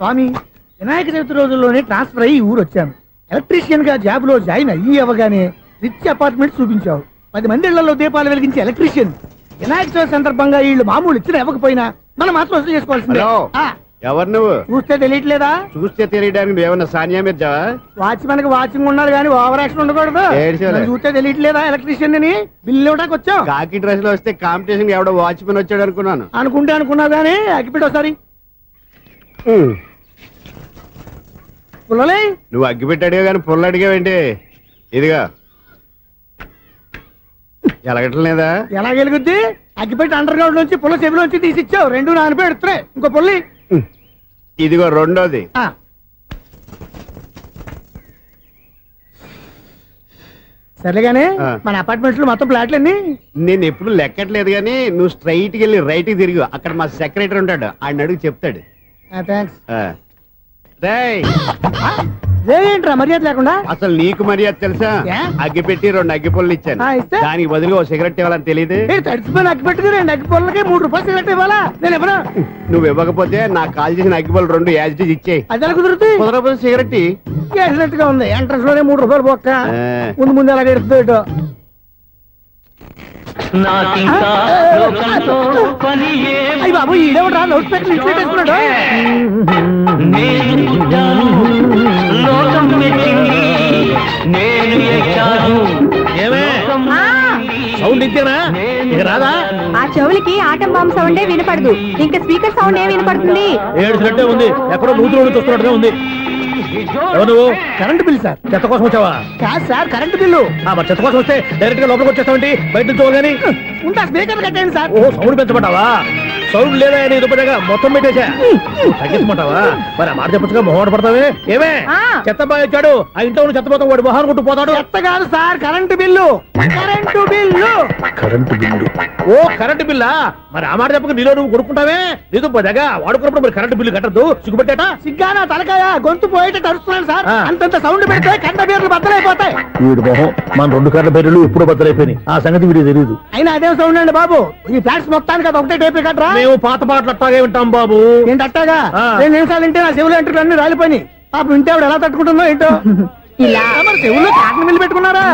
స్వామి, వినాయక చవితి రోజుల్లోనే ట్రాన్స్ఫర్ అయ్యి ఊరు వచ్చాను. ఎలక్ట్రీషియన్ గా జాబ్ లో జాయిన్ అయ్యి అవ్వగానే రిచ్ అపార్ట్మెంట్ చూపించావు. 10 మంది ఇళ్లలో దీపాలు వెలిగించే ఎలక్ట్రీషియన్. వినాయక చవితి సందర్భంగా వీళ్ళు మామూలు ఇచ్చిన ఇవ్వకపోయినా మనం మాత్రం వసూలు చేసుకోవాల్సిందే. ఎవరు నువ్వు? చూస్తే తెలియట్లేదా? చూస్తే తెలియడానికి నువ్వేమన్నా సానియా మీర్జావా? వాచ్మెన్ కి వాచింగ్ ఉన్నారు కానీ ఓవర్ యాక్షన్ ఉండకూడదు. చూస్తే తెలియట్లేదా ఎలక్ట్రీషియన్ అని? బిల్లు ఇవ్వడానికి వచ్చావు. కాకి డ్రెస్ లో వస్తే కాంపిటీషన్ ఎవడో వాచ్మెన్ వచ్చాడు అనుకున్నాను. అనుకున్నావు కానీ అగ్గిపెట్టి ఒకసారి పుల్లలే. నువ్వు అగ్గిపెట్టి అడిగా కానీ పుల్ల అడిగావేంటి? ఇదిగా ఎలగట్లేదా? ఎలా గెలుగుద్ది? అగ్గిపెట్టి అండర్ గ్రౌండ్ నుంచి పుల్ల చెవిలోంచి తీసిచ్చావు. 2 నానిపోయి ఎడుతున్నాయి. ఇంకో పుల్లి ఇదిగో రెండోది. సరేగానే మన అపార్ట్మెంట్స్ లో మొత్తం ఫ్లాట్లు అన్ని నేను ఎప్పుడు లెక్కట్లేదు కానీ నువ్వు స్ట్రైట్ కి వెళ్ళి రైట్ కి తిరిగి అక్కడ మా సెక్రటరీ ఉంటాడు, ఆయన అడుగు చెప్తాడు. థ్యాంక్స్. ఏంట్రా మర్యాద లేకుండా? అసలు నీకు మర్యాద తెలుసా? అగ్గి పెట్టి 2 అగ్గి పుల్లలు ఇచ్చాను, దానికి బదులుగా 1 సిగరెట్ ఇవ్వాలని తెలియదు. తడిచిపోయిన అగ్గి పెట్టుకుని 2 అగ్గి పుల్లలకి 3 రూపాయలు సిగరెట్ ఇవ్వాలా? నేను ఇవ్వను. నువ్వు ఇవ్వకపోతే నాకు కాల్ చేసిన అగ్గి పుల్లలు 2 యాజిటీస్ ఇచ్చేయి. అది ఎలా కుదురుతుంది? కుదరకపోతే సిగరెట్ వేసినట్టుగా ఉంది. ఎంట్రన్స్ లోనే 3 రూపాయలు పోక్క. ముందు ఎలా ఎడుతుంది ఇటు? అయ్యి బాబు, ఈడేవడా లౌడ్ స్పీకర్ ఇంట్లో పెట్టేసుకున్నాడు? సౌండ్ ఇంతేనా? ఇక రాదా? ఆ చెవులకి ఆటం బాంబు సౌండే వినపడదు, ఇంకా స్పీకర్ సౌండ్ ఏ వినపడుతుంది? ఏడుసినట్టే ఉంది. ఎక్కడో నూతులు చూస్తున్నట్టుగా ఉంది. నువ్వు కరెంట్ బిల్ సార్? చెత్త కోసం వచ్చావా? కాదు సార్, కరెంట్ బిల్లు. మరి చెత్త కోసం వస్తే డైరెక్ట్ గా లోపలికి వచ్చేస్తావంటి? బయట నుంచి కానీ ఉంటా. స్పీకర్ కట్టండి సార్. ఓ సౌండ్ పెంచమంటావా? సౌండ్ లేదా దుబ్బగా మొత్తం పెట్టేసా. తగ్గించమంటావా? మరి ఆ మాట చెప్పచ్చుగా, మొహం పడతావే. ఏమే చెత్త బాగా ఇచ్చాడు, ఆ ఇంట్లో చెత్త పోతావు, వాడు మొహాన్ని కొట్టు పోతాడు. చెత్త కాదు sir, current bill. Current bill. Current bill. ఓ కరెంటు బిల్లా? మరి ఆ మాట చెప్పక నీలో నువ్వు కొడుకుంటావే. నీదు పదగా వాడుకున్నప్పుడు మరి కరెంటు బిల్లు కట్టద్దు. సిగ్గుపెట్టేట? సిగ్గానా తలకాయ? గొంతు పోయేటట్టు అరుస్తున్నాను సార్. అంతంత సౌండ్ పెడితే కంట బీర్లు బద్దలైపోతాయి. వీడు మొహం, మన 2 కరెంట్ బీర్లు ఇప్పుడు బద్దలైపోయినాయి. ఆ సంగతి వీడికి తెలియదు. అయినా అదే సౌండ్ అండి బాబు. ఈ ఫ్లాట్స్ మొత్తానికి అది ఒకటే టైప్ కట్టరా? మేము పాత పాటలు అట్టాగే వింటాం బాబు. ఏంటి అట్టాగా? 2 నిమిషాలు వింటే నా చెవులు ఎంటర్ అన్ని రాలిపోయి. పాప వింటే ఆవిడ ఎలా తట్టుకుంటుందో ఏంటో. ఇలా మరి చెవుల్లో కాటన్ బిల్లు పెట్టుకున్నారా?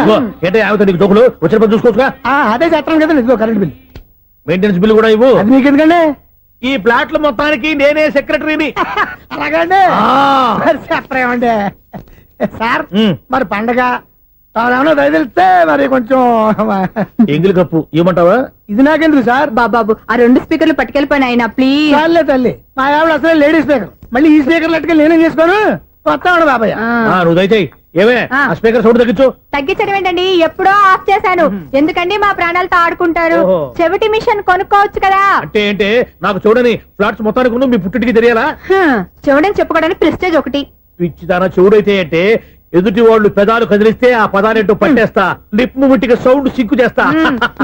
ఏంటో ఆమెతో నీకు దోకులు వచ్చిన పని చూసుకోవచ్చుగా. అదే చేస్తాను కదా. ఇదిగో కరెంట్ బిల్, మెయింటెనెన్స్ బిల్లు కూడా ఇవ్వు. అది మీకు ఎందుకండి? ఈ ఫ్లాట్ల మొత్తానికి నేనే సెక్రటరీని. అలాగండి. చెప్పరేమండి సార్? మరి పండగ ఏమన్నా దయదలిస్తే మరి కొంచెం ఎంగిలి కప్పు ఇవ్వమంటావా? ఇది నాకెందుకు సార్? బాబాబు, ఆ 2 స్పీకర్లు పట్టుకెళ్ళిపోయిన ఆయన ప్లీజ్. చాలే తల్లి, మా ఆవిడ అసలే లేడీ స్పీకర్. మళ్ళీ ఈ స్పీకర్లు అట్టుకెళ్ళి నేనేం చేసుకోను? వస్తాడు బాబాయ్. నువ్వు దయచేయి. ఏమే ఆ స్పీకర్ సౌండ్ తగ్గించు. తగ్గించడం ఏంటండి? ఎప్పుడో ఆఫ్ చేశాను. ఎందుకండి మా ప్రాణాలతో ఆడుకుంటారు? చెవిటి మిషన్ కొనుక్కోవచ్చు కదా. అంటే ఏంటే? నాకు చూడని ఫ్లాట్స్ మొత్తానికి మీ పుట్టికి తెలియాలా? చూడని చెప్పుకోవడానికి ప్రెస్టేజ్ ఒకటి. పిచ్చిదానా చెవుడైతే అంటే ఎదుటి వాళ్ళు పెదాలు కదిలిస్తే ఆ పదాలేంటో పట్టేస్తా. లిప్ ముట్టికి సౌండ్ సింకు చేస్తా.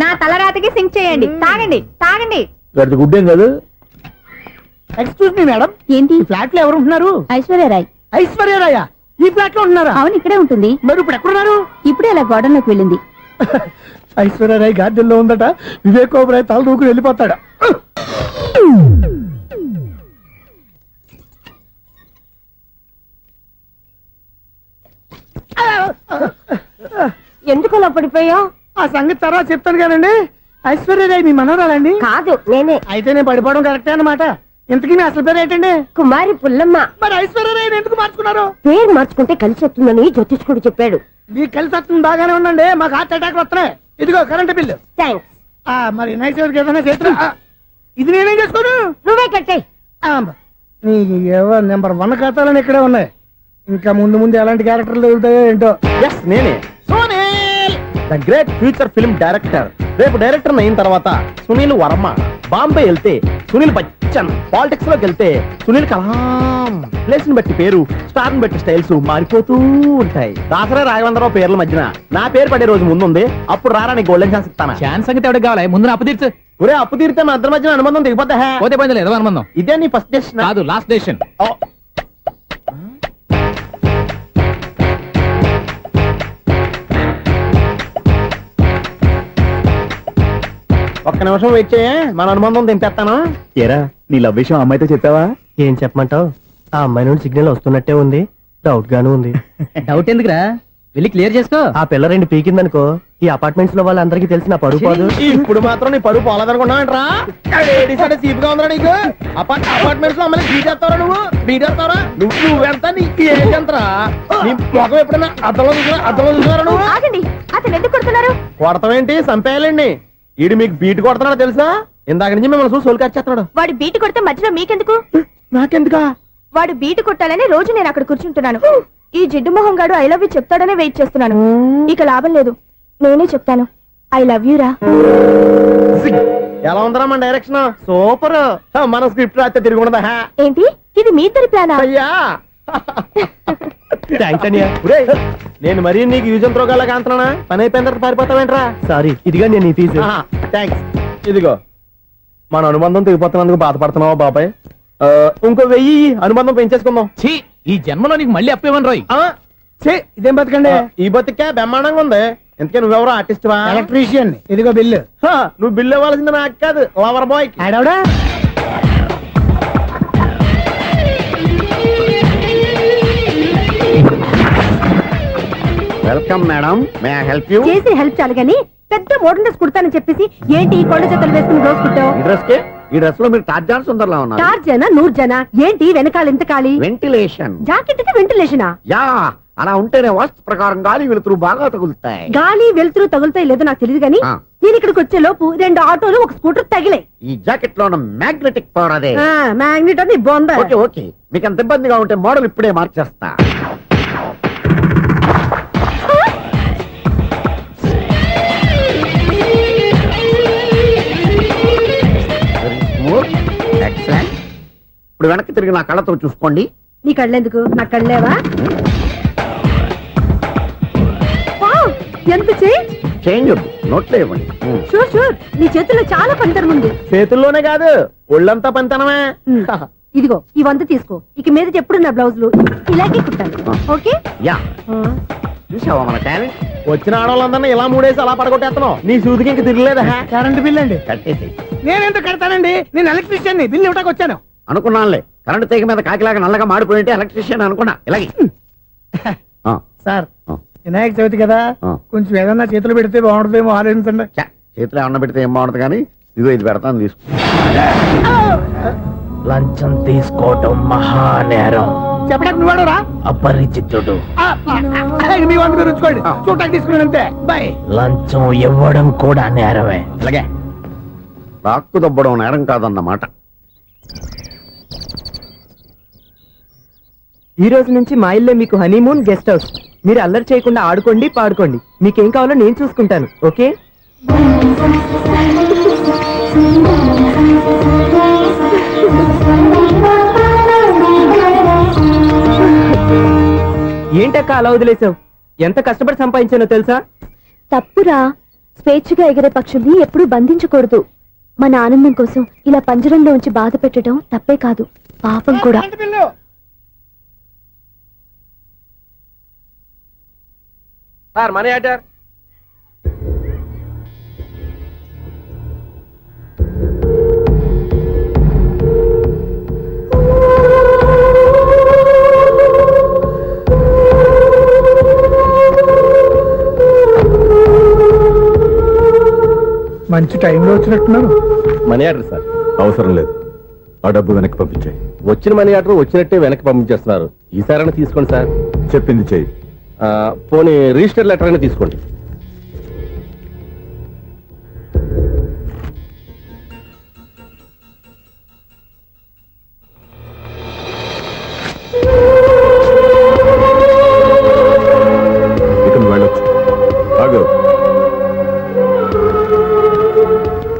నా తలరాతకి సింక్ చేయండి. తాగండి తాగండి. గడిచి గుడ్డేం కాదు. ఎక్స్క్యూజ్ మీ మేడం, ఏంటి ఫ్లాట్ లో ఎవరు ఉంటున్నారు? ఐశ్వర్యరాయ్. ఐశ్వర్యరాయ ఈ ఫ్లాట్ లో ఉంటున్నారా? అవును, ఇక్కడే ఉంటుంది. మరి ఇప్పుడు ఎక్కడున్నారు? ఇప్పుడే అలా గార్డెన్ లోకి వెళ్ళింది. ఐశ్వర్యరాయ్ గార్డెన్ లో ఉందట. వివేక్ ఓబరాయ్ తల దూకుని వెళ్ళిపోతాడా? ఎందుకు అలా పడిపోయా? ఆ సంగతి తర్వాత చెప్తాను కానండి. ఐశ్వర్యరాయ్ మీ మనవరాలండి? కాదు, నేనే. అయితే నేను పడిపోవడం కరెక్టే అన్నమాట. ఇంతకీ మీ అసలు పేరు ఏంటండి? కుమారి పుల్లమ్మ. మరి ఐశ్వర్యరాయ్ ఎందుకు మార్చుకున్నారు? పేరు మార్చుకుంటే కలిసి వస్తుందని జ్యోతిష్కుడు చెప్పాడు. మీకు కలిసి వస్తుంది, బాగానే ఉండండి. మాకు హార్ట్ అటాక్ వస్తున్నాయి. ఇదిగో కరెంట్ బిల్లు. థ్యాంక్స్. మరి నైట్ ఏదైనా చేస్తా. ఇది నేనేం చేసుకోను? నువ్వే కట్టే. నెంబర్ 1 ఖాతాలని ఇక్కడే ఉన్నాయి. ఇంకా ముందు ముందు ఎలాంటి క్యారెక్టర్లు దొరుకుతాయో ఏంటో. నేనే the great future film director. రేపు డైరెక్టర్ అయిన తర్వాత సునీల్ వర్మ. బాంబే వెళ్తే సునీల్ బచ్చన్. పాలిటిక్స్ లోకి వెళ్తే సునీల్ కలాం. ప్లేస్ ని బట్టి పేరు, స్టార్ ని బట్టి స్టైల్స్ మారిపోతూ ఉంటాయి. దాసరా రాఘవేంద్రరావు పేర్ల మధ్యన నా పేరు పడే రోజు ముందుంది. అప్పుడు రారా నీకు గోల్డెన్ ఛాన్స్ ఇస్తాను. ఛాన్స్ సంగతి ఎవరికి కావాలి? ముందు అప్పు తీర్చు. ఒరే అప్పు తీరితే మా ఇద్దరి మధ్యన అనుబంధం దిగిపోతా. పోతే పోయింది లేదు అనుబంధం. ఇదే నీ ఫస్ట్ డెస్టినేషన్ కాదు, లాస్ట్ డెసిషన్. ఒక్క నిమిషం వెయిట్ చేయ, మన అనుబంధం దింపేస్తాను. ఏరా నీ లవ్ విషయం అమ్మాయితో చెప్పావా? ఏం చెప్పమంటావు? ఆ అమ్మాయి నుండి సిగ్నల్ వస్తున్నట్టే ఉంది, డౌట్ గాను ఉంది. డౌట్ ఎందుకురా, వెళ్ళి క్లియర్ చేసుకో. ఆ పిల్ల 2 పీకిందనుకో, ఈ అపార్ట్మెంట్స్ లో వాళ్ళందరికీ తెలిసిన పరుగు పోదు. ఇప్పుడు మాత్రం నీ పరుగు పోలేదనుకున్నావంటరా? సీపుగా ఉందా నీకు? అపార్ట్మెంట్స్ లో అమ్మని బీటేస్తావరా నువ్వు? బీటేస్తావరా నువ్వెంత? నీకు ఏంటంతరా? నీ మొఖం ఎప్పుడైనా అద్దంలో చూసారా నువ్వు? ఆగండి, అతను ఎందుకు కొడుతున్నారు? కొడతావేంటి? చంపేయాలండి. ఈడు మీకు బీట్ కొడుతున్నాడు తెలుసా? ఇందాక నుంచి మిమ్మల్ని చూసి సోల్ కచ్చేస్తున్నాడు. వాడు బీటు కొడితే మధ్యలో మీకెందుకు? నాకెందుకా? వాడు బీటు కొట్టాలని రోజు నేను అక్కడ కూర్చుంటున్నాను. ఈ జిడ్డు మొహం గాడు ఐ లవ్ యూ చెప్తాడనే వెయిట్ చేస్తున్నాను. ఇక లాభం లేదు, నేనే చెప్తాను ఐ లవ్ యూ రా. ఎలా ఉందరా మన డైరెక్షన్? సూపర్. మన స్క్రిప్ట్ రాస్తే తిరిగి ఉండదా? ఏంటి ఇది మీ ఇద్దరి ప్లానా? అయ్యా థ్యాంక్స్ అనియా. నేను మరీ నీకు యూజ్ అంత రోగాలకు అంటున్నానా? పని అయిపోయిన తర్వాత పారిపోతావేంట్రా? సారీ, ఇదిగా నేను ఫీజు. థ్యాంక్స్. ఇదిగో, మన అనుబంధం తెగిపోతున్నందుకు బాధపడుతున్నావా బాబాయ్? ఇంకో 1000 అనుబంధం పెంచేసుకుందాం. ఛీ, ఈ జన్మలో నీకు మళ్ళీ అప్పేవన్ రోయ్. ఇదేం బతకండి? ఈ బతికే బ్రహ్మాండంగా ఉంది. ఎందుకే నువ్వెవరో ఆర్టిస్ట్ వా? ఎలక్ట్రీషియన్. ఇదిగో బిల్లు. నువ్వు బిల్లు ఇవ్వాల్సింది నాకు కాదు, లవర్ బాయ్. ఆడవడా? Welcome madam, may I help you? చేసి హెల్ప్ చాలు గాని పెద్ద మోడల్ డ్రెస్ కుడతానని చెప్పేసి ఏంటి ఈ కొండ జతలు వేసుకుని రోజు కుట్టావు? ఈ డ్రెస్ కే, ఈ డ్రెస్ లో మీరు టార్జాన్ సుందర్లా ఉన్నారు. టార్జనా నూర్జనా? ఏంటి వెనకాల ఇంత ఖాళీ? వెంటిలేషన్. జాకెట్ కి వెంటిలేషనా? యా, అలా ఉంటేనే వాస్తు ప్రకారం గాలి వెలుతురు బాగా తగులుతాయి. గాలి వెలుతురు తగులుతాయి లేదో నాకు తెలియదు గానీ నేను ఇక్కడికి వచ్చే లోపు 2 ఆటోలు 1 స్కూటర్ తగిలే. ఈ జాకెట్ లో ఉన్న మ్యాగ్నెటిక్ పవర్ అదే. మ్యాగ్నెట్ అని బొంద. ఓకే ఓకే, మీకు అంత ఇబ్బందిగా ఉంటే మోడల్ ఇప్పుడే మార్చేస్తా. ఎక్సలెంట్. ఇప్పుడు వెనక్కి తిరిగి నా కళ్ళతో చూసుకోండి. నీ కళ్ళెందుకు? నా కళ్ళేవా? వావ్, ఎంత చేంజ్. చేంజ్ వద్దు, నోట్లో ఇవ్వండి. షూర్ షూర్, నీ చేతుల్లో చాలా పంతరం ఉంది. చేతుల్లోనే కాదు, ఒళ్ళంతా పంతనమే. ఇదిగో ఈ 100 తీసుకో. ఇక మీద ఎప్పుడు నా బ్లౌజులు ఇలాగే కుట్టాను. ఓకే? యా, చూసావా మన టాలెంట్? వచ్చిన ఆడవాళ్ళందరినీ ఇలా మూడేసి అలా పడగొట్టేస్తున్నావు. నీ సూదికి ఇంక తిరగలేదా? కరెంట్ బిల్ అండి. కట్టేసి. నేనేంటో కడతానండి, నేను ఎలక్ట్రీషియన్. బిల్ ఇవ్వడానికి వచ్చాను. అనుకున్నానులే, కరెంట్ తీగ మీద కాకిలాగా నల్లగా మాడిపోయింటే ఎలక్ట్రీషియన్ అనుకున్నా. ఇలాగే సార్, వినాయక చవితి కదా, కొంచెం ఏదన్నా చేతులు పెడితే బాగుంటుందేమో ఆలోచించండి. చేతిలో ఏమన్నా పెడితే ఏం బాగుంటుంది కానీ ఇదిగో ఇది పెడతాను, తీసుకో. లంచం తీసుకోవటం మహానేరం. చెప్పడానికి నువ్వు రా. అపరిచితుడు. మీ 100 మీరు ఉంచుకోండి, చూడటానికి తీసుకున్నాను అంతే. బాయ్. లంచం ఇవ్వడం కూడా నేరమే. అలాగే, రాక్కు దబ్బడం నేరం కాదన్నమాట. ఈ రోజు నుంచి మా ఇల్లే మీకు హనీమూన్ గెస్ట్ హౌస్. మీరు అల్లరి చేయకుండా ఆడుకోండి, పాడుకోండి. మీకేం కావాలో నేను చూసుకుంటాను. ఓకే? ఏంటక్క అలా వదిలేసావు? ఎంత కష్టపడి సంపాదించానో తెలుసా? తప్పురా, స్వేచ్ఛగా ఎగిరే పక్షుల్ని ఎప్పుడూ బంధించకూడదు. మన ఆనందం కోసం ఇలా పంజరంలో ఉంచి బాధ పెట్టడం తప్పే కాదు, పాపం కూడా. Current bill. Sir, money order. మంచి టైంలో వచ్చినట్టున్నారు. Money order sir. అవసరం లేదు, ఆ డబ్బు వెనక్కి పంపించాయి. వచ్చిన మనీ ఆర్డర్ వచ్చినట్టే వెనక్కి పంపించేస్తున్నారు. ఈసారైనా తీసుకోండి సార్. చెప్పింది చెయ్యి. పోనీ రిజిస్టర్ లెటర్ అయినా తీసుకోండి. ఇక నువ్వు వెళ్ళొచ్చు. ఆగు.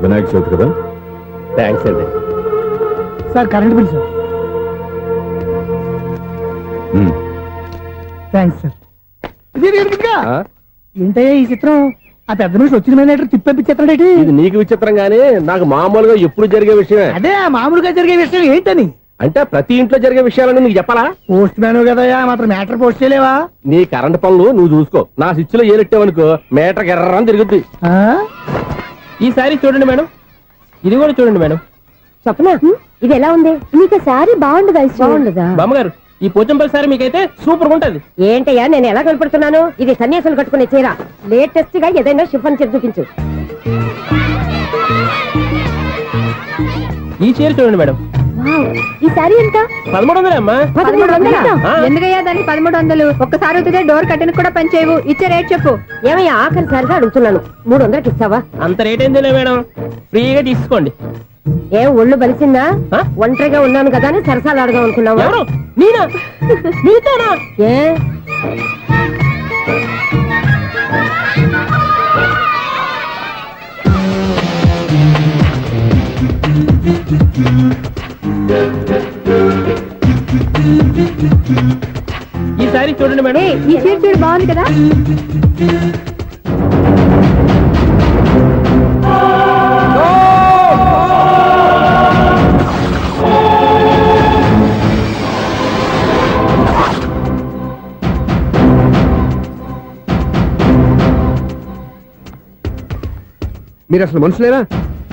వినాయక చవితి కదా. థ్యాంక్స్ అండి. Sir, current bill sir. Thanks sir. ఏంటయ్యా ఈ చిత్రం? ఆ పెద్ద నుంచి వచ్చిన మేనేటర్ తిప్పించేస్తాడేటి? ఇది నీకు విచిత్రం గానీ నాకు మామూలుగా ఎప్పుడు జరిగే విషయమే. అదే మామూలుగా జరిగే విషయం ఏంటని? అంటే ప్రతి ఇంట్లో జరిగే విషయాలను నీకు చెప్పాలా? పోస్ట్ మ్యాన్ కదయ్యా, మాత్రం మ్యాటర్ పోస్ట్ చేయలేవా? నీ కరెంట్ పనులు నువ్వు చూసుకో. నా స్విచ్ లో ఏలెట్టావనుకో మీటర్ ఎర్రని తిరుగుద్ది. ఈ సారీ చూడండి మేడం, ఇది కూడా చూడండి మేడం. చెప్పనా ఇది ఎలా ఉంది నీకు శారీ బాగుండు బాగుండదా బామ్మగారు ఈ పోచంపల్లి సారీ మీకైతే సూపర్ ఉంటది. ఏంటయ్యా నేను ఎలా కనపడుతున్నాను? ఇది సన్యాసులు కట్టుకునే చీర. లేటెస్ట్ గా ఏదైనా షిఫన్ చీర చూపించు. ఈ చీర చూడండి మేడం, ఈ శారీ ఎంత 1300 అమ్మా. 1300? ఆ, ఎందుకయ్యా దానికి 1300? ఒక్కసారి వద్దుదే డోర్ కట్టిన కూడా పనిచేయవు. ఇచ్చే రేట్ చెప్పు. ఏమయ్యా ఆఖరిసారిగా అడుగుతున్నాను, 300కి ఇస్తావా? అంత రేట్ ఏందిలే మేడం, ఫ్రీగా తీసుకోండి. ఏం ఒళ్ళు బలిసిందా? ఆ? ఒంటరిగా ఉన్నాను కదా అని సరసాలు అడగా అనుకున్నావా? ఎవరు నేనా? నీతోనా? ఏ ఈ సారీ చూడండి మేడం. ఈ చీర చూడు బాగుంది కదా. మీరు అసలు మనుషులేనా?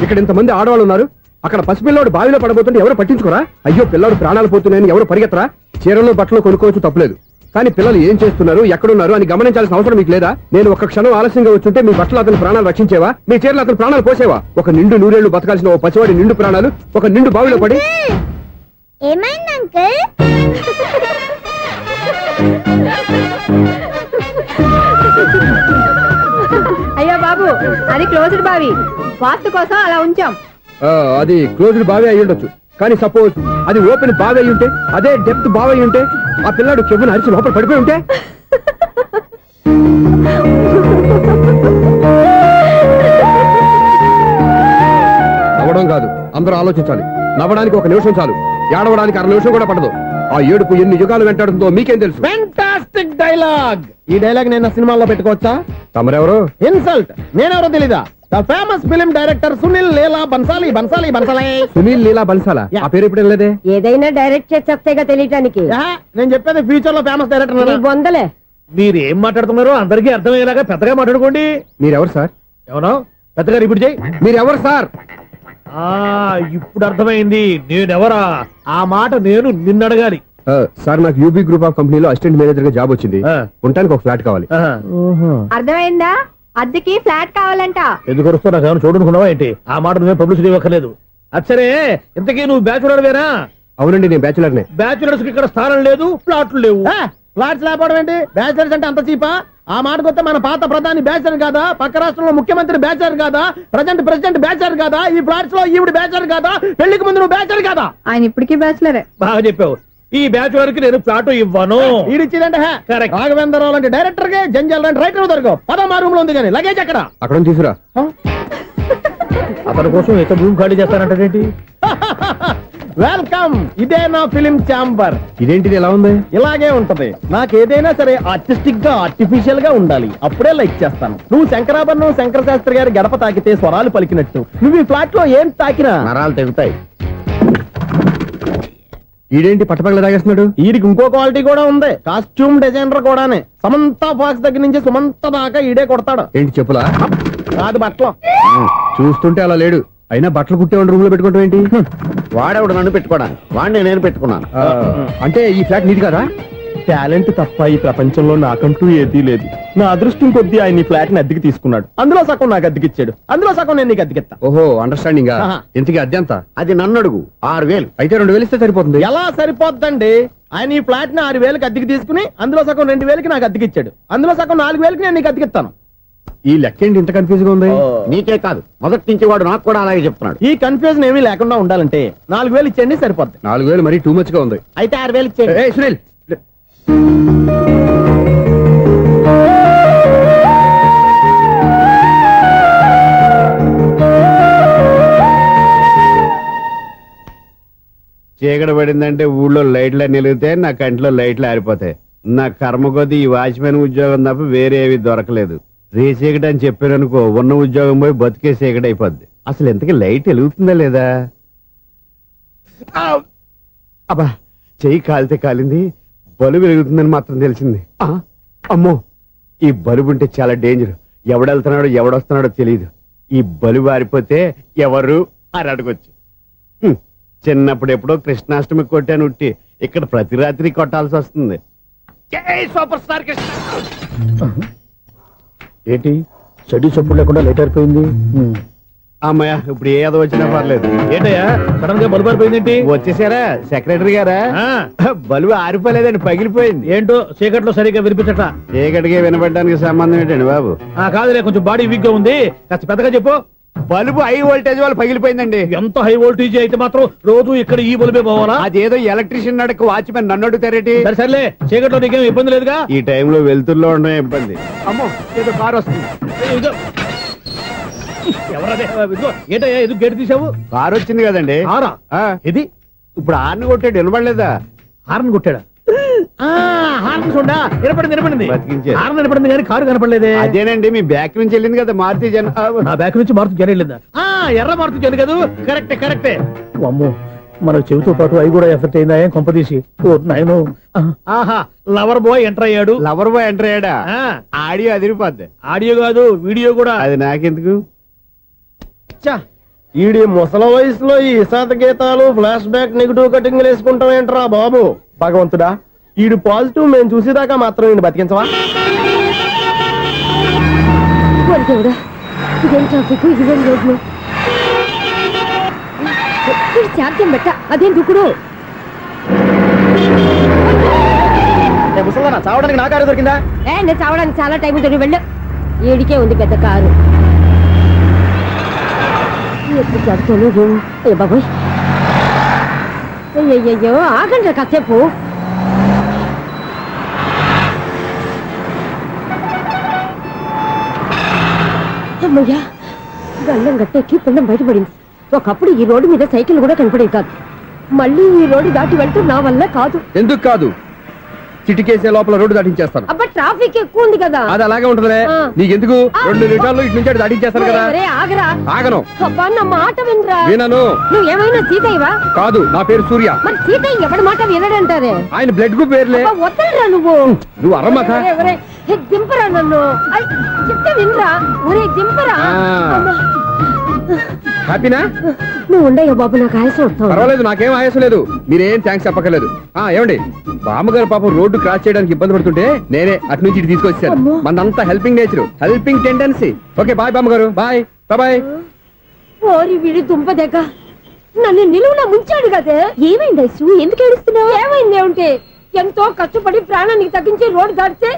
ఇక్కడ ఇంతమంది ఆడవాళ్ళు ఉన్నారు, అక్కడ పసిపిల్లాడు బావిలో పడబోతుంటే ఎవరు పట్టించుకోరా? అయ్యో పిల్లాడు ప్రాణాలు పోతున్నాయని ఎవరు పరిగెత్తరా? చీరలు బట్టలు కొనుక్కోవచ్చు తప్పులేదు, కానీ పిల్లలు ఏం చేస్తున్నారు ఎక్కడున్నారు అని గమనించాల్సిన అవసరం మీకు లేదా? నేను ఒక్క క్షణం ఆలస్యంగా వచ్చుంటే మీ బట్టలు అతని ప్రాణాలు రక్షించేవా? మీ చీరలు అతని ప్రాణాలు పోసేవా? ఒక నిండు నూరేళ్లు బతకాల్సిన ఓ పసివాడి నిండు ప్రాణాలు ఒక నిండు బావిలో పడి. ఏమైంది అంకుల్? అయ్యో బాబు, అది క్లోజ్డ్ బావి, వాస్తు కోసం అలా ఉంచాం. అది క్లోజ్డ్ బావి అయి ఉండొచ్చు, కానీ సపోజ్ అది ఓపెన్ బావి అయి ఉంటే, అదే డెప్త్ బావి అయి ఉంటే, ఆ పిల్లాడు చెవును అరిచి లోపల పడిపోయి ఉంటే. నవ్వడం కాదు, అందరూ ఆలోచించాలి. నవ్వడానికి ఒక నిమిషం చాలు, ఏడవడానికి 1/2 నిమిషం కూడా పడదు. ఆ ఏడుపు ఎన్ని యుగాలు వెంటాడుతుందో మీకేం తెలుసు? Fantastic dialogue. ఈ డైలాగ్ నేను సినిమాలో పెట్టుకోవచ్చా? తమరెవరు? ఇన్సల్ట్. నేనెవరో తెలీదా? The famous film director Sunil Leela Bansali. Bansali Bansali Sunil Leela బన్సాలా? ఆ పేరు ఇప్పుడు లేదే. ఏదైనా డైరెక్ట్ చేసి చెప్తేగా తెలియటానికి. నేను చెప్పేది ఫ్యూచర్ లో ఫేమస్ నీ డైరెక్టర్. బొందలే. మీరు ఏం మాట్లాడుతున్నారో అందరికీ అర్థమయ్యేలాగా పెద్దగా మాట్లాడుకోండి. మీరెవరు సార్? ఎవరో పెద్దగా రిపీట్ చేయి. మీరెవరు సార్? ఇప్పుడు అర్థమైంది నేనెవరా. ఆ మాట నేను నిన్నడగాలి. సార్ నాకు యూబీ గ్రూప్ ఆఫ్ కంపెనీలో అసిస్టెంట్ మేనేజర్ గా జాబ్ వచ్చింది. ఉండటానికి ఒక ఫ్లాట్ కావాలి. అర్థమైందా? అద్దెకి ఫ్లాట్ కావాలంట. ఎందుకు వస్తావు? నాకు ఏమైనా చూడనుకున్నావా ఏంటి? ఆ మాట నువ్వే పబ్లిసిటీ ఇవ్వక్కర్లేదు. అచ్చరే, ఇంతకీ నువ్వు బ్యాచులర్ వేనా? అవునండి, నేను బ్యాచులర్ నే. బ్యాచులర్స్ కి ఇక్కడ స్థానం లేదు, ప్లాట్లు లేవు. ఫ్లాట్స్ లేకపోవడం ఏంటి? బ్యాచులర్స్ అంటే అంత చీపా? ఆ మాటకొస్తే మన పాత ప్రధాని బ్యాచర్ కాదా? పక్క రాష్ట్రంలో ముఖ్యమంత్రి బ్యాచర్ కాదా? ప్రెసిడెంట్ బ్యాచర్ కాదా? ఈ ఫ్లాట్స్ లో ఈవిడ బ్యాచర్ కాదా? పెళ్లికి ముందు నువ్వు బ్యాచర్ కాదా? ఆయన ఇప్పటికీ బ్యాచులరే. బాగా చెప్పావు. ఈ బ్యాచులర్ కి నేను ఫ్లాట్ ఇవ్వను. ఈడిచ్చిందంటే రాఘవేంద్రరావు లాంటి డైరెక్టర్ కి జంజల్ లాంటి రైటర్ దొరకవు. పదమా రూమ్ లో ఉంది కానీ లగేజ్ అక్కడ. అక్కడ తీసుకురా. అతని కోసం ఎంత భూమి ఖాళీ చేస్తానంటే వెల్కమ్. ఇదే నా ఫిలిం ఛాంబర్. ఇదేంటిది ఎలా ఉంది? ఇలాగే ఉంటది. నాకు ఏదైనా సరే ఆర్టిస్టిక్ గా ఆర్టిఫిషియల్ గా ఉండాలి, అప్పుడే లైక్ చేస్తాను. నువ్వు శంకరాభరణం శంకర శాస్త్రి గారి గడప తాకితే స్వరాలు పలికినట్టు నువ్వు ఈ ఫ్లాట్ లో ఏం తాకినా నరాలు తెగుతాయి. ఈడేంటి పట్టపగల తాగేస్తున్నాడు? వీడికి ఇంకో క్వాలిటీ కూడా ఉంది. కాస్ట్యూమ్ డిజైనర్ కూడానే. సమంత ఫాక్స్ దగ్గర నుంచి సుమంత దాకా ఈడే కొడతాడు. ఏంటి చెప్పులా? కాదు బట్టలు. చూస్తుంటే అలా లేడు. అయినా బట్టలు కుట్టేవాడి రూమ్ లో పెట్టుకుంటాం ఏంటి? వాడేవాడు నన్ను పెట్టుకోవడానికి, వాడిని నేను పెట్టుకున్నాను. అంటే ఈ ఫ్లాట్ నీది కదా? టాలెంట్ తప్ప ఈ ప్రపంచంలో నాకంటూ ఏదీ లేదు. నా అదృష్టం కొద్దీ ఆయన ఈ ఫ్లాట్ ని అద్దెకి తీసుకున్నాడు. అందులో సగం నాకు అద్దెకిచ్చాడు, అందులో సగం నేను నీకు అద్దెకిస్తా. ఓహో, అండర్స్టాండింగ్. ఆహా. ఇంతకీ అద్దె ఎంత? అది నన్ను అడుగు. 6000. అయితే 2000 ఇస్తే సరిపోతుంది. ఎలా సరిపోద్దండి? ఆయన ఈ ఫ్లాట్ ని 6000కి అద్దెకి తీసుకుని అందులో సగం 2000కి నాకు అద్దెకిచ్చాడు, అందులో సగం 4000కి నేను నీకు అద్దెకిస్తాను. ఈ లెక్క ఏంటి ఇంత కన్ఫ్యూజ్ గా ఉంది? నీకే కాదు, మొదటి నుంచి వాడు నాకు కూడా అలాగే చెప్తున్నాడు. ఈ కన్ఫ్యూజన్ ఏమీ లేకుండా ఉండాలంటే 4000 ఇచ్చేయండి, సరిపోద్ది. 4000 మరీ టూ మచ్ గా ఉంది. అయితే 6000 ఇచ్చేయండి. ఏయ్ సునీల్, చీకటి పడిందంటే ఊళ్ళో లైట్లు నిలిగితే నా కంట్లో లైట్లు ఆరిపోతాయి. నా కర్మ కొద్దీ ఈ వాచ్మెన్ ఉద్యోగం తప్ప వేరే ఏవి దొరకలేదు. రేచీకటి అని చెప్పారనుకో, ఉన్న ఉద్యోగం పోయి బతికే చీకటి అయిపోద్ది. అసలు ఇంతకీ లైట్ వెలుగుతుందా లేదా? అబ్బా, చెయ్యి కాలితే కాలింది, బలుబు వెలుగుతుందని మాత్రం తెలిసింది. అమ్మో, ఈ బలుబు ఉంటే చాలా డేంజర్. ఎవడెళ్తున్నాడో ఎవడొస్తున్నాడో తెలియదు. ఈ బలుబు ఆరిపోతే ఎవరు అని అడగొచ్చు. చిన్నప్పుడు ఎప్పుడో కృష్ణాష్టమి కొట్టాను ఉట్టి ఇక్కడ ప్రతి రాత్రి కొట్టాల్సి వస్తుంది. Super star Krishna. ఏంటి చెడు చెప్పుడు లేకుండా లేట్ అయిపోయింది. అమ్మయ్య ఇప్పుడు ఏదో వచ్చినా పర్లేదు. ఏంటయ్యా సడన్ గా బల్బు అయిపోయింది? వచ్చేసారా సెక్రటరీ గారా? ఆ. బలువు ఆరిపోలేదండి, పగిలిపోయింది. ఏంటో చీకట్లో సరిగ్గా వినిపించట. చీకటికి వినపడడానికి సంబంధం ఏంటండి బాబు? కాదులే, కొంచెం బాడీ వీక్ గా ఉంది, కాస్త పెద్దగా చెప్పు. బల్బు హై వోల్టేజ్ వాళ్ళు పగిలిపోయిందండి. ఎంత హై వోల్టేజ్ అయితే మాత్రం రోజు ఇక్కడ ఈ బల్బే పోవాలా? అదేదో ఎలక్ట్రీషియన్ నడక వాచ్మెన్ నన్ను అడుగుతారేటి? సరే సర్లే, చీకట్లో నీకేం ఇబ్బంది లేదుగా? ఈ టైంలో వెళ్తుల్లో ఉండడం ఇబ్బంది. అమ్మో ఏదో కారు వస్తుంది. ఇదిగో. ఎవరదే? ఇదిగో, ఏంటయ్యా ఎందుకు గేటు తీసావు? కారు వచ్చింది కదండి. ఆరా ఆ, ఇది ఇప్పుడు ఆర్ని కొట్టాడు, వినపడలేదా? హార్న్ కొట్టాడా? హార్న్ చూడా, వినపడింది. బతికించారు. హార్న్ వినపడింది కానీ కారు కనపడలేదే. అదేనండి మీ బ్యాక్ నుంచి వెళ్ళింది కదా మారుతి జన. నా బ్యాక్ నుంచి మారుతు జరగలేదా? ఎర్ర మారుతు జరి కదా. కరెక్టే. అమ్మో, మన చెవితో పాటు అవి కూడా ఎఫెక్ట్ అయిందా? ఏం కొంపదీసి. ఓ నాయనో. ఆహా, లవర్ బాయ్ ఎంటర్ అయ్యాడు. లవర్ బాయ్ ఎంటర్ అయ్యాడా? ఆ, ఆడియో అదిరిపోద్ది. ఆడియో కాదు వీడియో కూడా. అది నాకెందుకు? ఈడి ముసల వయసులో ఈ ఇసాత గీతాలు ఫ్లాష్ బ్యాక్ నెగిటివ్ కటింగ్ వేసుకుంటాం ఏంట్రా బాబు? భగవంతుడా, ఈడు పాజిటివ్ మేము చూసేదాకా మాత్రం ఈయన బతికించవా? దేవుడా, ఇదేం ట్రాఫిక్, ఇదేం రోడ్లు. శాంతం పెట్ట, అదేం దుక్కుడు. ముసలరా చావడానికి నా కారు దొరికిందా? నేను చావడానికి చాలా టైం ఉంటుంది, వెళ్ళు. ఏడికే ఉంది పెద్ద కారు. ఎప్పుడు చదువుకోలేదు. అయ్యో బాబోయ్, అయ్యయ్యో ఆగండి కాసేపు. అమ్మయ్యా, గల్లం గట్టెక్కి పిండం బయటపడింది. ఒకప్పుడు ఈ రోడ్డు మీద సైకిల్ కూడా కనపడేది కాదు. మళ్ళీ ఈ రోడ్డు దాటి వెళ్తూ నా వల్ల కాదు. ఎందుకు కాదు? చిటికేసే లోపల రోడ్డు దాటించేస్తాను. అబ్బా ట్రాఫిక్ ఎక్కువ ఉంది కదా. అది అలాగే ఉంటదిలే. ఆ. నీకెందుకు? 2 నిమిషాల్లో ఇటు నుంచి దాటించేస్తాను కదా. ఒరే, ఆగరా. ఆగను. అబ్బా నా మాట వినరా. వినను. నువ్వు ఏమైనా సీతయ్యవా? కాదు, నా పేరు సూర్య. మరి సీతయ్య ఎవడి మాట వినడంటారే? ఆయన బ్లడ్ గ్రూప్ పేర్లే. వద్దరా నువ్వు. నువ్వు అరమ్మక. దింపరా నన్ను. చెప్తే వినరా. ఒరే దింపరా. అమ్మా. హ్యాపీనా? నువ్వు ఉండయ్యా బాబు, నాకు ఆయాసం వస్తావు. పర్వాలేదు, నాకేం ఆయాసం లేదు. మీరేం థ్యాంక్స్ చెప్పక్కర్లేదు. ఏమండి, బామ్మగారు పాపం రోడ్డు క్రాస్ చేయడానికి ఇబ్బంది పడుతుంటే నేనే అటు నుంచి ఇటు తీసుకొచ్చాను. అమ్మో. మనంతా helping nature, helping tendency. Okay bye బామ్మగారు. Bye bye. ఓరి వీడి దుంపదగ్గ నన్ను నిలువున ముంచాడు కదే. ఏమైంది ఐసు? ఎందుకు ఏడుస్తున్నావు? ఏమైంది ఏమిటి? ఎంతో కష్టపడి ప్రాణానికి తగ్గించి రోడ్డు దాటితే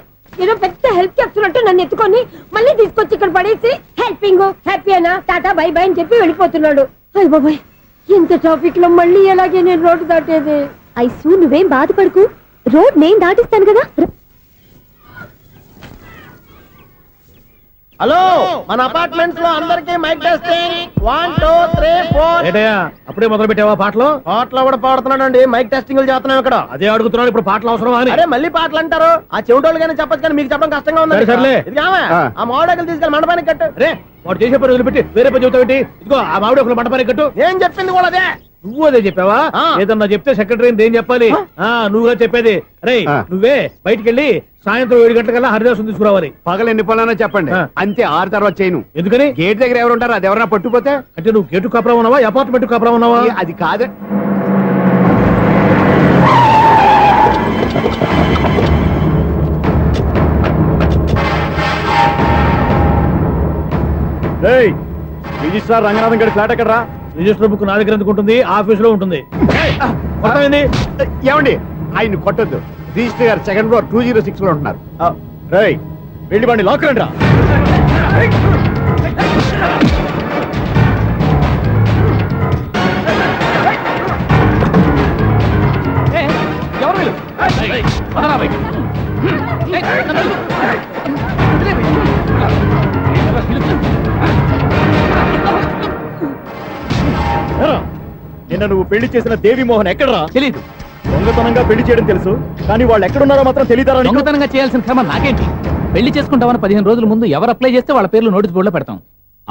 ఏదో పెద్ద హెల్ప్ చేస్తున్నట్టు నన్ను ఎత్తుకొని మళ్ళీ తీసుకొచ్చి ఇక్కడ పడేసి హెల్పింగ్ హ్యాపీ అయినా టాటా బై బై అని చెప్పి వెళ్ళిపోతున్నాడు. అయ్య బాబాయ్, ఇంత ట్రాఫిక్ లో మళ్ళీ ఎలాగే నేను రోడ్డు దాటేది? ఐసు నువ్వేం బాధపడకు, రోడ్ నేను దాటిస్తాను కదా. హలో, మన అపార్ట్మెంట్స్ లో అందరికి మైక్ టెస్టింగ్. 1 2 3 4. ఏంటయ్యా అప్పుడే మొదలు పెట్టావా పాటలు? పాటలు కూడా పాడుతున్నాడు. మైక్ టెస్టింగ్ చేస్తున్నాం ఇక్కడ. అదే అడుగుతున్నాడు, ఇప్పుడు పాటలు అవసరమా అని. అరే మళ్ళీ పాటలు అంటారు. ఆ చెవిటోళ్ళు కానీ చెప్పచ్చు, కానీ మీకు చెప్పడం కష్టంగా ఉంది. సర్లే. ఇది కావా? ఆ మామిడాకులు తీసుకెళ్ళి మండపానికి కట్టు. రే, వాడు చేసే పని వదిలిపెట్టి వేరే పని చెబుతావు ఏంటి? ఇదిగో ఆ మామిడి ఒకరు మంటపానికి కట్టు. ఏం చెప్పింది కూడా అదే. నువ్వు అదే చెప్పావా? ఆ. ఏదన్నా చెప్తే సెక్రటరీ ఏం చెప్పాలి? నువ్వుగా చెప్పేది. రే, ఆ. నువ్వే బయటికి వెళ్ళి సాయంత్రం 7 గంటలకల్లా హరిదాసం తీసుకురావాలి. పగలు ఎన్ని పనులన్నా చెప్పండి, ఆ. అంతే. 6 తర్వాత చేయను. ఎందుకని? గేట్ దగ్గర ఎవరు ఉంటారు? అది ఎవరన్నా పట్టుపోతే? అంటే నువ్వు గేటు కాపురా ఉన్నావా, అపార్ట్మెంట్ కాపురా ఉన్నావా? అది కాదు. రిజిస్ట్రార్ రంగనాథన్ గారి ఫ్లాట్ ఎక్కడరా? రిజిస్టర్ బుక్ నా దగ్గర ఎందుకు ఉంటుంది? ఆఫీస్ లో ఉంటుంది. అర్థమైంది? ఏమండి, ఆయన కొట్టద్దు. రిజిస్టర్ గారు 2nd ఫ్లోర్ 206 లో ఉంటున్నారు. వెళ్ళి వాడిని లాక్ రండి రా. ఎవరు వీళ్ళు? వదరా బయటికి. నిన్న నువ్వు పెళ్లి చేసిన దేవి మోహన్ ఎక్కడరా? తెలీదు. దొంగతనంగా పెళ్లి చేయడం తెలుసు, కానీ వాళ్ళు ఎక్కడున్నారో మాత్రం తెలియదారా? దొంగతనంగా చేయాల్సిన క్రమం నాకేంటి? పెళ్లి చేసుకుంటామని 15 రోజుల ముందు ఎవరు అప్లై చేస్తే వాళ్ళ పేర్లు నోటీస్ బోర్డులో పెడతాం.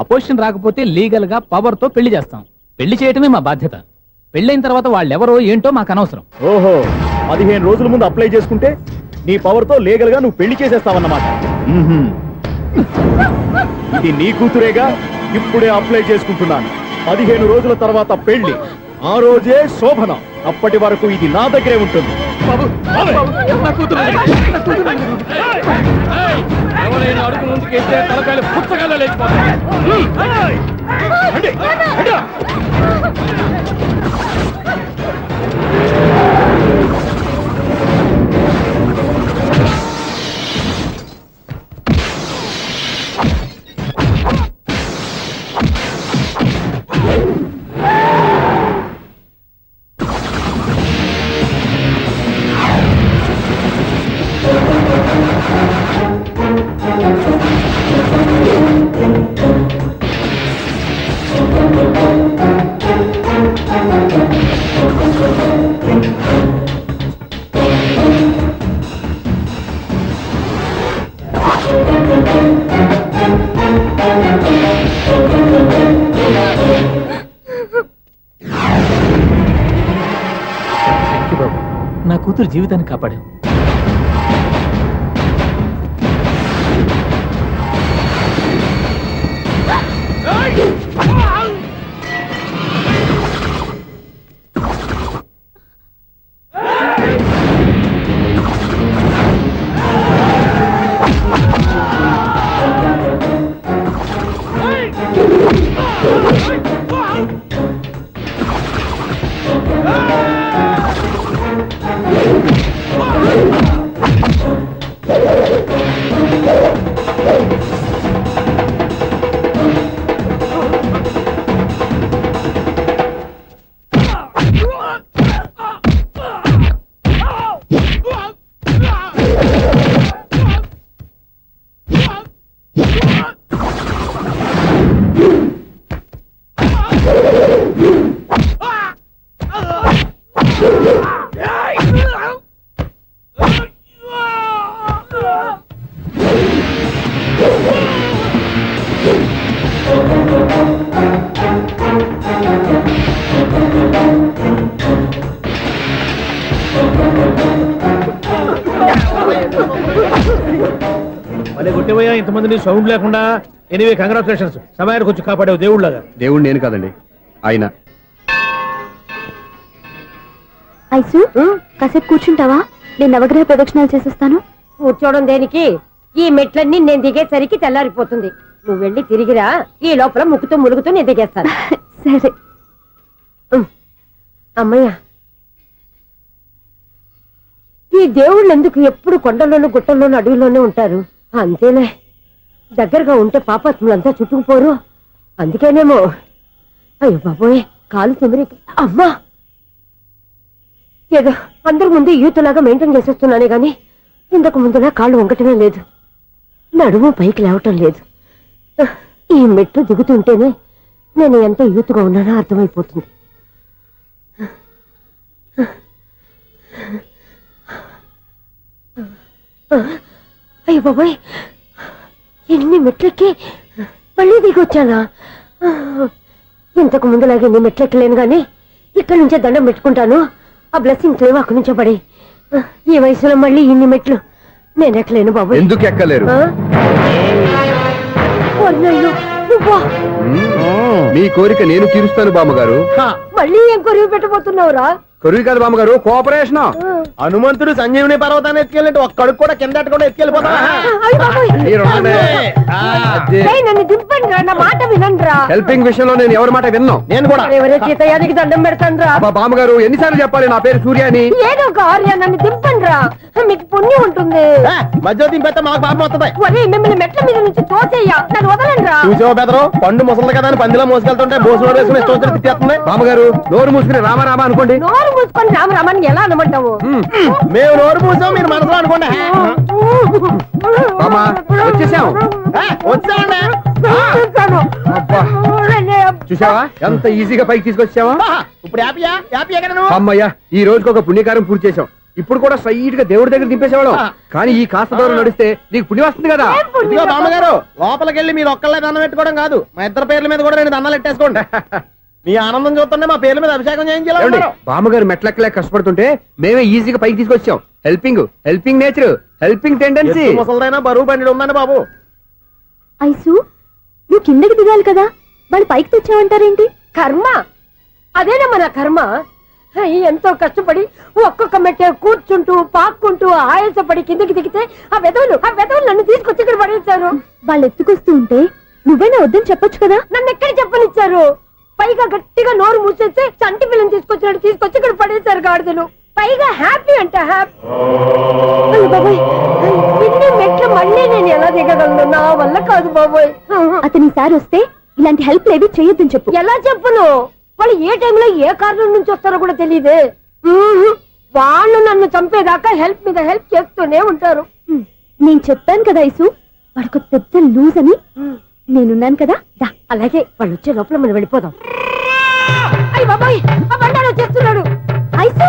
అపోజిషన్ రాకపోతే లీగల్ గా పవర్ తో పెళ్లి చేస్తాం. పెళ్లి చేయటమే మా బాధ్యత. పెళ్ళైన తర్వాత వాళ్ళెవరో ఏంటో మాకు అనవసరం. ఓహో, 15 రోజుల ముందు అప్లై చేసుకుంటే నీ పవర్ తో లీగల్ గా నువ్వు పెళ్లి చేసేస్తావన్నమాట. ఇది నీ కూతురేగా? ఇప్పుడే అప్లై చేసుకుంటున్నాను. 15 రోజుల తర్వాత పెళ్లి. ఆ రోజే శోభన. అప్పటి వరకు ఇది నా దగ్గరే ఉంటుంది. ఎవరైనా అడుగు ముందుకేస్తే తలకాయలు పుచ్చకాయలు లేచిపోతాయి. నా కూతురు జీవితాన్ని కాపాడావు. మళ్ళీ కొట్టేవయ్యా ఇంతమందిని సౌండ్ లేకుండా. Anyway congratulations. సమయానికి వచ్చి కాపాడావు దేవుళ్ళగా. దేవుడు నేను కాదండి, ఆయన. ఐసు కాసేపు కూర్చుంటావా? నేను నవగ్రహ ప్రదక్షిణాలు చేసేస్తాను. కూర్చోవడం దేనికి? ఈ మెట్లన్నీ నేను దిగేసరికి తెల్లారిపోతుంది. నువ్వు వెళ్ళి తిరిగిరా, ఈ లోపల ముక్కుతూ ములుగుతూ నేను దిగేస్తాను. సరే. అమ్మయ్య, ఈ దేవుళ్ళు ఎందుకు ఎప్పుడు కొండల్లోనూ గుట్టల్లోనూ అడవిలోనే ఉంటారు? అంతేలే, దగ్గరగా ఉంటే పాపాత్ములంతా చుట్టుకుపోరు. అందుకేనేమో. అయ్యో బాబోయ్, కాలు తిమిరి. అమ్మా, ఏదో అందరి ముందు యూత్లాగా మెయింటైన్ చేసేస్తున్నానే గాని ఇంతకు ముందులా కాళ్ళు వంకటమే లేదు, నడుము పైకి లేవటం లేదు. ఈ మెట్లు దిగుతుంటేనే నేను ఎంత యూత్గా ఉన్నానో అర్థమైపోతుంది. అయ్యో బాబాయ్, ఎన్ని మెట్లెక్కి మళ్ళీ దిగొచ్చానా? ఇంతకు ముందులాగే ఎన్ని మెట్లెక్కలేను గాని ఇక్కడి నుంచే దండం పెట్టుకుంటాను. ఆ బ్లెస్సింగ్స్ లేవు అక్కడి నుంచే పడి. ఈ వయసులో మళ్ళీ ఇన్ని మెట్లు నేను ఎక్కలేను బాబు. ఎందుకు ఎక్కలేరు? మీ కోరిక నేను తీరుస్తాను బామ్మగారు. మళ్ళీ ఏం కొరివి పెట్టబోతున్నావురా? కొరివి కాదు బామ్మగారు, కోఆపరేషన్. హనుమంతుడు సంజీవుని పర్వతాన్ని ఎత్తుకెళ్ళి ఒక్కడికి కూడా కింద ఎట్టకుండా ఎత్తుకెళ్ళిపోతా. నన్ను దింపండి రా, నా మాట వినండిరా. హెల్పింగ్ విషయంలో నేను ఎవరి మాట విన్నాను. నేను కూడా ఎవరే సీతయ్యానికి దండం పెడతాను రా. బామ్మగారు ఎన్నిసార్లు చెప్పాలి నా పేరు సూర్యాని? ఏదో ఒక ఆర్య, నన్ను దింపండి రా, మీకు పుణ్యం ఉంటుంది. మధ్య దింపేస్తే మాకు పాపం వస్తుంది. ఒరే, మిమ్మల్ని మెట్ల మీద నుంచి తోసేయ్యా, నన్ను వదలండి రా. చూసావా బెదరు, పండు ముసలి కదా అని పందిలో మోసుకెళ్తుంటే బోసులో వేసుకుని ఇష్టం తిట్టేస్తుంది. బామ్మగారు నోరు మూసుకుని రామారామా అనుకోండి. నోరు మూసుకొని రామరామాన్ని ఎలా అనమంటావు? మేము నోరు మూసాం, మీరు మనసులో అనుకోండి. బామ్మా వచ్చేసాం. వచ్చామండి. అబ్బా, చూసావా ఎంత ఈజీగా పైకి తీసుకొచ్చావా? ఇప్పుడు హ్యాపీయా? హ్యాపీయా కదా నువ్వు? అమ్మయ్యా, ఈ రోజుకి ఒక పుణ్యకారం పూర్తి చేసాం. ఇప్పుడు కూడా స్ట్రైట్ గా దేవుడి దగ్గర దింపేసేవాళ్ళం. కానీ ఈ కాస్త దూరం నడిస్తే నీకు పుణ్యం వస్తుంది కదా. ఇదిగో బామ్మగారు, లోపలికి వెళ్ళి మీరు ఒక్కళ్ళే దండం పెట్టుకోవడం కాదు, మా ఇద్దరు పేర్ల మీద కూడా నేను దండాలు ఎట్టేసుకోండి. మీ ఆనందం చూస్తుంటే మా పేర్ల మీద అభిషేకం చేయించాలి. బామ్మగారు మెట్లెక్కలే కష్టపడుతుంటే మేమే ఈజీగా పైకి తీసుకొచ్చాం. Helping nature, helping tendency. ముసలిదైనా బరువు బండి ఉందండి బాబు. ఐసు, నువ్వు కిందకి దిగాలి కదా, వాళ్ళు పైకి తెచ్చావంటారేంటి? కర్మ, అదేనా మన కర్మ. ఎంతో కష్టపడి ఒక్కొక్క మెట్టే కూర్చుంటూ పాక్కుంటూ ఆయాసపడి కిందకి దిగితే ఆ వెధవులు నన్ను తీసుకొచ్చి ఇక్కడ పడేశారు. వాళ్ళు ఎత్తుకొస్తూ ఉంటే నువ్వేనా వద్దని చెప్పొచ్చు కదా. నన్ను ఎక్కడ చెప్పనిచ్చారు? పైగా గట్టిగా నోరు మూసేస్తే చంటి పిల్లని తీసుకొచ్చినట్టు తీసుకొచ్చి ఇక్కడ పడేశారు గాడిదలు. పైగా హ్యాపీ అంటే హ్యాపీ. అయ్యో బాబోయ్, ఇన్ని మెట్లు మళ్ళీ నేను ఎలా దిగగలను? నా వల్ల కాదు బాబోయ్. అతని సారి వస్తే ఇలాంటి హెల్ప్ లేవి చేయొద్దని చెప్పు. ఎలా చెప్పును? వాళ్ళు ఏ టైంలో ఏ కారణం నుంచి వస్తారో కూడా తెలియదే. వాళ్ళు నన్ను చంపేదాకా హెల్ప్ మీద హెల్ప్ చేస్తూనే ఉంటారు. నేను చెప్పాను కదా ఐసు, వాడికి పెద్ద లూజ్ అని. నేనున్నాను కదా, దా. అలాగే వాళ్ళు వచ్చే లోపల మనం వెళ్ళిపోదాం. అయ్య బాబాయ్, ఆ బండారు వచ్చేస్తున్నాడు. ఐసు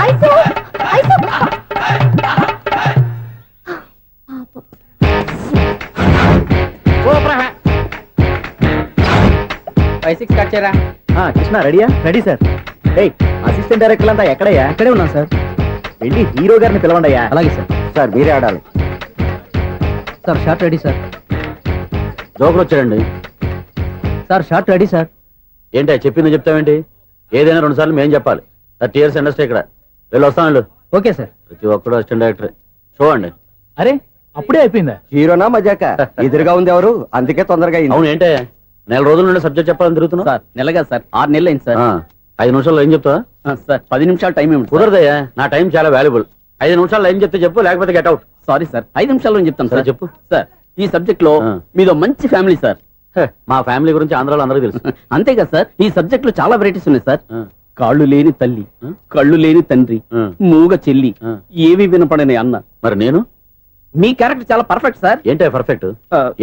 ఐసు ఐసు కృష్ణ రెడీయా? Ready sir. అసిస్టెంట్ డైరెక్టర్ అంతా ఎక్కడయ్యా? ఇక్కడే ఉన్నా సార్. వెళ్ళి హీరో గారిని పిలవండి అయ్యా. అలాగే సార్. సార్ మీరే ఆడాలి సార్. Short ready sir. జోకులు వచ్చాడండి. Sir short ready sir. ఏంటి చెప్పింది చెప్తావేంటి? ఏదైనా 2 సార్లు మేం చెప్పాలి. 30 years ఇండస్ట్రీ ఇక్కడ. వెళ్ళి వస్తాను. Okay sir. ప్రతి ఒక్కడు అసిస్టెంట్ డైరెక్టర్. చూడండి. అరే అప్పుడే అయిపోయిందా? హీరోనా మజాక? ఎదురుగా ఉంది ఎవరు, అందుకే తొందరగా అయింది. అవును, ఏంటే 4 రోజుల నుండి సబ్జెక్ట్ చెప్పాలని తిరుగుతున్నా? సార్ నెలగా సార్, 6 నెలలు అయింది సార్. 5 నిమిషాల్లో ఏం చెప్తా? సార్ 10 నిమిషాలు టైం ఏమి కుదరదయ్యా, నా టైం చాలా వాల్యుబుల్. 5 నిమిషాల్లో ఏం చెప్తే చెప్పు, లేకపోతే గెట్ అవుట్. సారీ సార్, 5 నిమిషాల్లో చెప్తాను సరే, సార్. చెప్పు. సార్ ఈ సబ్జెక్ట్ లో మీదో మంచి ఫ్యామిలీ సార్. మా ఫ్యామిలీ గురించి ఆంధ్రాలో అందరికీ తెలుసు. అంతేగా సార్, ఈ సబ్జెక్ట్ లో చాలా వెరైటీస్ ఉన్నాయి సార్. ఆ. కాళ్ళు లేని తల్లి, కళ్ళు లేని తండ్రి, మూగ చెల్లి, ఏవి వినపడని అన్న. మరి నేను? మీ క్యారెక్టర్ చాలా పర్ఫెక్ట్ సార్. ఏంటే పర్ఫెక్ట్?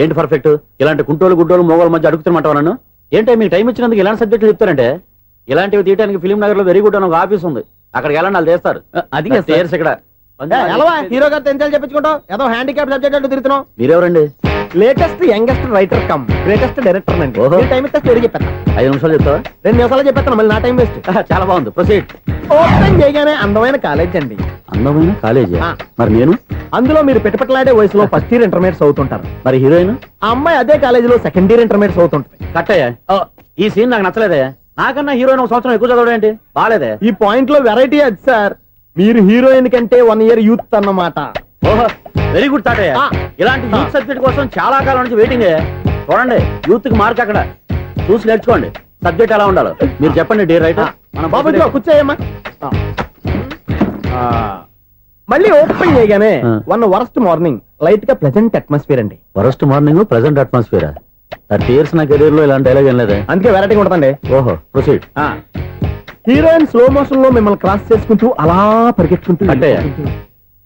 ఏంటి పర్ఫెక్ట్? ఇలాంటి కుంటోలు గుడ్డోలు మోగోల మధ్య అడుగుతున్నమాట నన్ను. ఏంటో మీకు టైం ఇచ్చినందుకు ఇలాంటి సబ్జెక్టులు చెప్తారంటే? ఇలాంటివి తీయడానికి ఫిలిం నగర్ లో వెరీ గుడ్ అని ఒక ఆఫీస్ ఉంది. అక్కడికి వెళ్ళండి, వాళ్ళు చేస్తారు. అది చేర్స్ ఇక్కడ హీరో గారితో ఎంత చెప్పించుకుంటావు? ఏదో హ్యాండిక్యాప్ సబ్జెక్ట్ అంటూ తిరుగుతున్నావు. మీరెవరండి? Latest youngest writer cum greatest director అండి. ఓహో. టైం ఇస్తే స్టోరీ చెప్పేస్తా. 5 నిమిషాలు చెప్తావా? 2 నిమిషాలు చెప్పేస్తాను, మళ్ళీ నా టైం వేస్ట్. చాలా బాగుంది, ప్రొసీడ్. ఓపెన్ చేయగానే అందమైన కాలేజ్ అండి. అందమైన కాలేజీ. ఆ. మరి నేను? అందులో మీరు పెట్టుపట్లాడే వయసులో ఫస్ట్ ఇయర్ ఇంటర్మీడియట్స్ అవుతుంటారు. మరి హీరోయిన్? ఆ అమ్మాయి అదే కాలేజీలో సెకండ్ ఇయర్ ఇంటర్మీడియట్స్ అవుతుంటది. కట్టయ్యా, ఈ సీన్ నాకు నచ్చలేదయ్యా. నాకన్నా హీరోయిన్ 1 సంవత్సరం ఎక్కువ చదవడం ఏంటి? బాగాలేదే. ఈ పాయింట్ లో వెరైటీ అది సార్. మీరు హీరోయిన్ కంటే 1 year యూత్ అన్నమాట. ఓహో, వెరీ గుడ్ థాట్ అయ్యా. ఆ. ఇలాంటి యూత్ సబ్జెక్ట్ కోసం చాలా కాలం నుంచి వెయిటింగ్. చూడండి, యూత్ కి మార్క్ అక్కడ. చూసి నేర్చుకోండి సబ్జెక్ట్ ఎలా ఉండాలో. మీరు చెప్పండి డే రైటర్. బాబు ఇదిగో కూర్చోయమ్మా. మళ్ళీ ఓపెన్ చేయగానే ఆ. 1 worst మార్నింగ్ లైట్ గా ప్లెజెంట్ అట్మాస్ఫియర్ అండి. Worst morning present atmosphere. 30 years నా కెరీర్ లో ఇలాంటి డైలాగ్ ఏం లేదే. అందుకే వెరైటీ ఉంటుందండి. ఓహో, ప్రొసీడ్. హీరోయిన్ స్లో మోషన్ లో మిమ్మల్ని క్రాస్ చేసుకుంటూ అలా పరిగెట్టుకుంటూ అంటే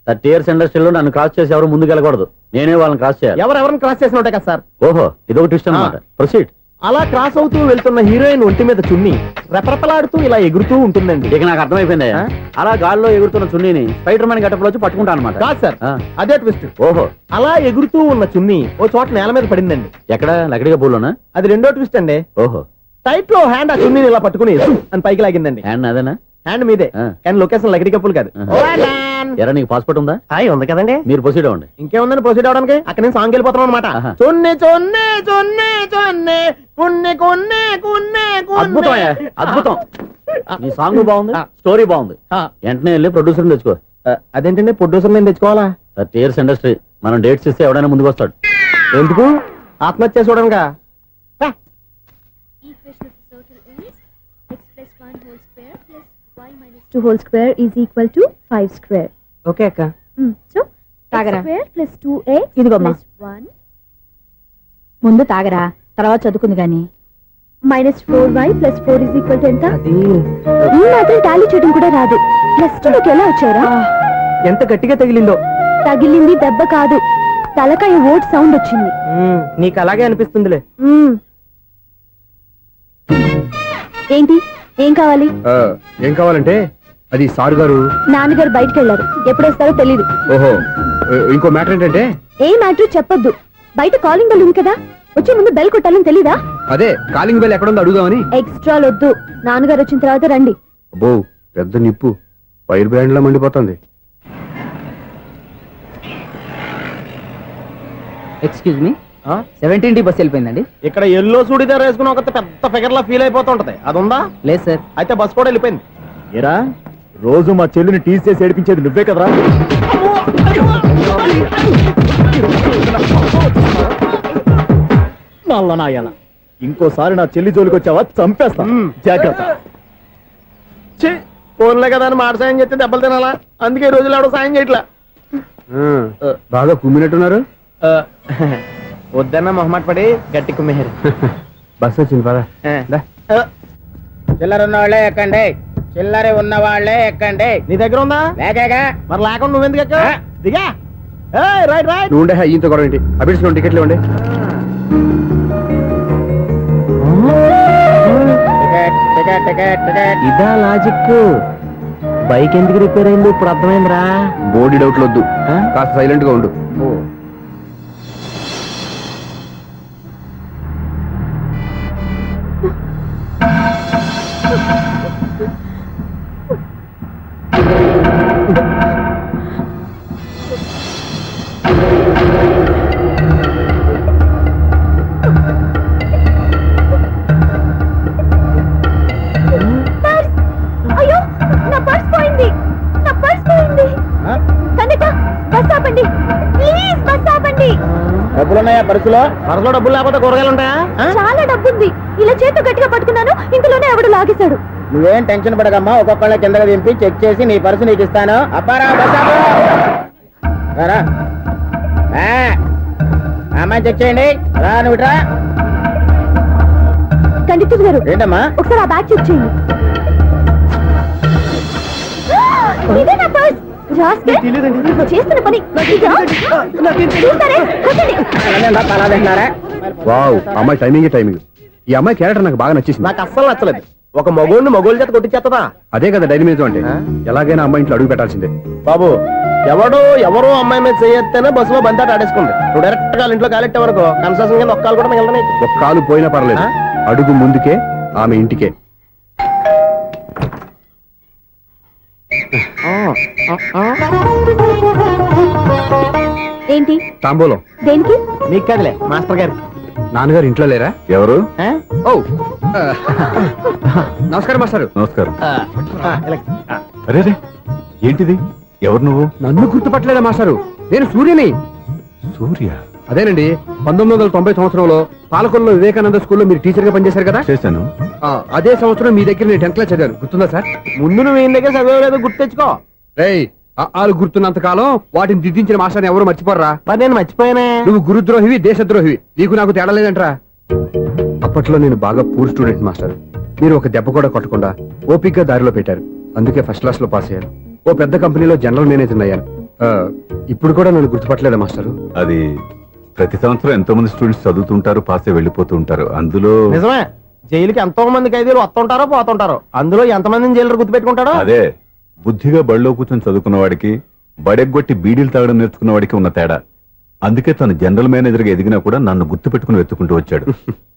30 years ఇండస్ట్రీలో నన్ను క్రాస్ చేసి ఎవరు ముందుకు వెళ్ళకూడదు. నేనే వాళ్ళని క్రాస్ చేయాలి. ఎవరెవరిని క్రాస్ చేసిన ఉంటాయి కదా సార్. ఓహో, ఇదొక ట్విస్ట్ అన్నమాట. ప్రొసీడ్. అలా క్రాస్ అవుతూ వెళ్తున్న హీరోయిన్ ఒంటి మీద చున్ని రెపరెపలాడుతూ ఇలా ఎగురుతూ ఉంటుందండి. ఇక నాకు అర్థమైపోయింది. ఆ? అలా గాల్లో ఎగురుతున్న చున్నీని స్పైడర్ మ్యాన్ గెటప్ లో వచ్చి పట్టుకుంటా అనమాట. కాదు సార్, ఆ. అదే ట్విస్ట్. ఓహో, అలా ఎగురుతూ ఉన్న చున్ని ఓ చోట నేల మీద పడిందండి. ఎక్కడ? లకడిగా బోల్లోనా? అది రెండో ట్విస్ట్ అండి. ఓహో, టైట్ లో హ్యాండ్ ఆ చున్నీని ఇలా పట్టుకుని అని పైకి లాగిందండి. హ్యాండ్ అదేనా? హ్యాండ్ మీదే, ఆ. కానీ లొకేషన్ లకడి కప్పులు కాదు. ఆహా. ఎరా, నీకు పాస్పోర్ట్ ఉందా? హాయ్ ఉంది కదండి. మీరు ప్రొసీడ్ అవ్వండి. ఇంకేముందని ప్రొసీడ్ అవడానికి? అక్కడ నేను సాంగ్ వెళ్ళిపోతున్నాం అనమాట. ఆహా. చున్ని చున్ని చున్ని చున్ని కున్ని కున్ని కున్ని అద్భుతం అయ్యా, అద్భుతం. నీ సాంగ్ బాగుంది, ఆ. స్టోరీ బాగుంది. ఆ. వెంటనే వెళ్ళి ప్రొడ్యూసర్ తెచ్చుకో. అదేంటండి ప్రొడ్యూసర్ నేను తెచ్చుకోవాలా? 30 years ఇండస్ట్రీ, మనం డేట్స్ ఇస్తే ఎవడైనా ముందుకు వస్తాడు. ఎందుకు? ఆత్మహత్య చూడనుగా. X plus 1 whole square plus y minus 2 whole square is equal to 5 square. Okay అక్క. So, తాగరా. x square plus 2x ఇదిగోమ్మా. plus 1 ముందు తాగరా, తర్వాత చదువుకుంది గాని. minus 4y plus 4 is equal to ఎంత? అది ఈ మాత్రం టాలీ చేయడం కూడా రాదు. ప్లస్ 2 లోకి ఎలా వచ్చారా? ఎంత గట్టిగా తగిలిందో. తగిలింది దెబ్బ కాదు, తలకాయ ఓట్ సౌండ్ వచ్చింది. నీకు అలాగే అనిపిస్తుందిలే. ఏంటి, ఏం కావాలి? ఏం కావాలంటే అది సార్ గారు. నాన్నగారు బయటకు వెళ్ళారు, ఎప్పుడొస్తారో తెలీదు. ఓహో, ఇంకో మ్యాటర్ ఏంటంటే ఏ మ్యాటర్ చెప్పొద్దు. బయట కాలింగ్ బెల్ ఉంది కదా, వచ్చే ముందు బెల్ కొట్టాలని తెలీదా? అదే కాలింగ్ బెల్ ఎక్కడుందో అడుగుదామని. ఎక్స్ట్రా వద్దు, నాన్నగారు వచ్చిన తర్వాత రండి. అబ్బో, పెద్ద నిప్పు ఫైర్ బ్రాండ్ లా మండిపోతుంది. ఎక్స్క్యూజ్ మీ, 17D బస్ వెళ్ళిపోయిందండి. ఇక్కడ ఎల్లో చూడిదార్ వేసుకుని ఒక పెద్ద ఫిగర్ లా ఫీల్ అయిపోతుంటది, అది ఉందా? లేదు సార్. అయితే బస్ కూడా వెళ్ళిపోయింది. ఏరా రోజు మా చెల్లిని టీస్ చేసి ఏడిపించేది నువ్వే కదరా? నల్ల నాయాల, ఇంకోసారి నా చెల్లి జోలికి వచ్చావా చంపేస్తా, జాగ్రత్త. ఫోన్లే కదా అని మాట సాయం చేస్తే దెబ్బలు తినాలా, అందుకే ఈ రోజులు ఎవడో సాయం చేయట్లా. బాగా కుమ్మినట్టున్నారు. వద్దన్న మొహమాట పడి గట్టి కుమ్మేరు. బస్ వచ్చింది పద. చిల్లర ఉన్న వాళ్ళే ఎక్కండి, చిల్లర ఉన్న వాళ్ళే ఎక్కండి. నీ దగ్గర ఉందా? లేకగా మరి లేకుండా నువ్వెందుకు ఎక్క? దిగా. Right right. నువ్వు ఉండే ఈయంతో గొడవ ఏంటి? అభిడ్స్ టికెట్లు ఇవ్వండి. ఇదా లాజిక్. బైక్ ఎందుకు రిపేర్ అయింది ఇప్పుడు అర్థమైందిరా. బోడీ డౌట్లు వద్దు, కాస్త సైలెంట్ గా ఉండు. అయ్యో, నా పర్స్ పోయింది, నా పర్స్ పోయింది. కనిత, బస్ ఆపండి ప్లీజ్, బస్ ఆపండి. డబ్బులున్నాయా పర్సులో? పర్సులో డబ్బులు లేకపోతే కూరగాయలు ఉంటాయా? చాలా డబ్బుంది. ఇలా చేతితో గట్టిగా పట్టుకున్నాను, ఇంతలోనే ఎవడు లాగేశాడు. నువ్వేం టెన్షన్ పడకమ్మా, ఒక్కొక్కళ్ళ కిందగా దింపి చెక్ చేసి నీ పర్సు నీకు ఇస్తాను. అబ్బారా బస్ ఆపు. రారా. అమ్మాయి చెక్ చేయండి. రా నువ్వు రా. కండితులు గారు, ఏంటమ్మా? ఒకసారి ఆ బ్యాగ్ చెక్ చేయండి. ఇదే నా పర్స్. రాస్కెల్, నువ్వు చేస్తున్న పని ఇదా? చూస్తారే, కూర్చోండి. వావ్, అమ్మాయి టైమింగ్. ఈ అమ్మాయి క్యారెక్టర్ నాకు బాగా నచ్చేసింది. నాకు అస్సలు నచ్చలేదు. ఒక మగోడిని మగోళ్ళ చేత కొట్టించేస్తుందా? అదే కదా డైనమిజం అంటే. ఎలాగైనా అమ్మాయి ఇంట్లో అడుగు పెట్టాల్సిందే. బాబు, ఎవరో అమ్మాయి మీద చేయొత్తేనే బస్సులో బంతాట ఆడేసుకుంది. నువ్వు డైరెక్ట్ గా ఇంట్లో కాలెట్టే వరకు కన్సెషన్ కింద ఒక్కలు కూడా మిగలనే. ఒక కాలు పోయినా పర్లేదు, అడుగు ముందుకే, ఆమె ఇంటికే. ఏంటి? తాంబూలం. దేనికి? నీకు కదలే, మాస్టర్ గారు. నాన్నగారు ఇంట్లో లేరా? ఎవరు? ఓ నమస్కారం మాస్టారు. నమస్కారం. అరే ఏంటిది? ఎవరు నువ్వు? నన్ను గుర్తుపట్టలేదా మాస్టారు? నేను సూర్యని. సూర్య? అదేనండి, 1990 సంవత్సరంలో పాలకొల్లో వివేకానంద స్కూల్లో మీరు టీచర్ గా పనిచేశారు కదా? చేశాను. అదే సంవత్సరం మీ దగ్గర నేను 10th క్లాస్ చదివాను, గుర్తుందా సార్? ముందు నువ్వు ఏం దగ్గర చదవలేదు, గుర్తు తెచ్చుకో. రేయ్, ఆలు గుర్తున్నంత కాలం వాటిని దిద్దించిన మాస్టర్ని ఎవరు మర్చిపోర్రా? మరి నేను మర్చిపోయానే. నువ్వు గురుద్రోహివి, దేశద్రోహివి. నీకు నాకు తేడా లేదంట్రా. అప్పట్లో నేను బాగా పూర్ స్టూడెంట్ మాస్టర్. మీరు ఒక దెబ్బ కూడా కొట్టకుండా ఓపిక్గా దారిలో పెట్టారు, అందుకే ఫస్ట్ క్లాస్ లో పాస్ అయ్యాను. ఓ పెద్ద కంపెనీలో జనరల్ మేనేజర్ అయ్యాను. ఇప్పుడు కూడా నన్ను గుర్తుపట్టలేదా మాస్టర్? అది ప్రతి సంవత్సరం ఎంతో మంది స్టూడెంట్స్ చదువుతుంటారు, పాస్ అయి వెళ్ళిపోతూ ఉంటారు. అందులో నిజమే, జైలుకి ఎంతో మంది ఖైదీలు వస్తుంటారో పోతుంటారో, అందులో ఎంతమందిని జైలు గుర్తుపెట్టుకుంటాడో. అదే బుద్ధిగా బడిలో కూర్చొని చదువుకున్న వాడికి, బడెగ్గొట్టి బీడీలు తాగడం నేర్చుకున్న వాడికి ఉన్న తేడా. అందుకే తను జనరల్ మేనేజర్ గా ఎదిగినా కూడా నన్ను గుర్తు పెట్టుకుని వెతుకుంటూ వచ్చాడు.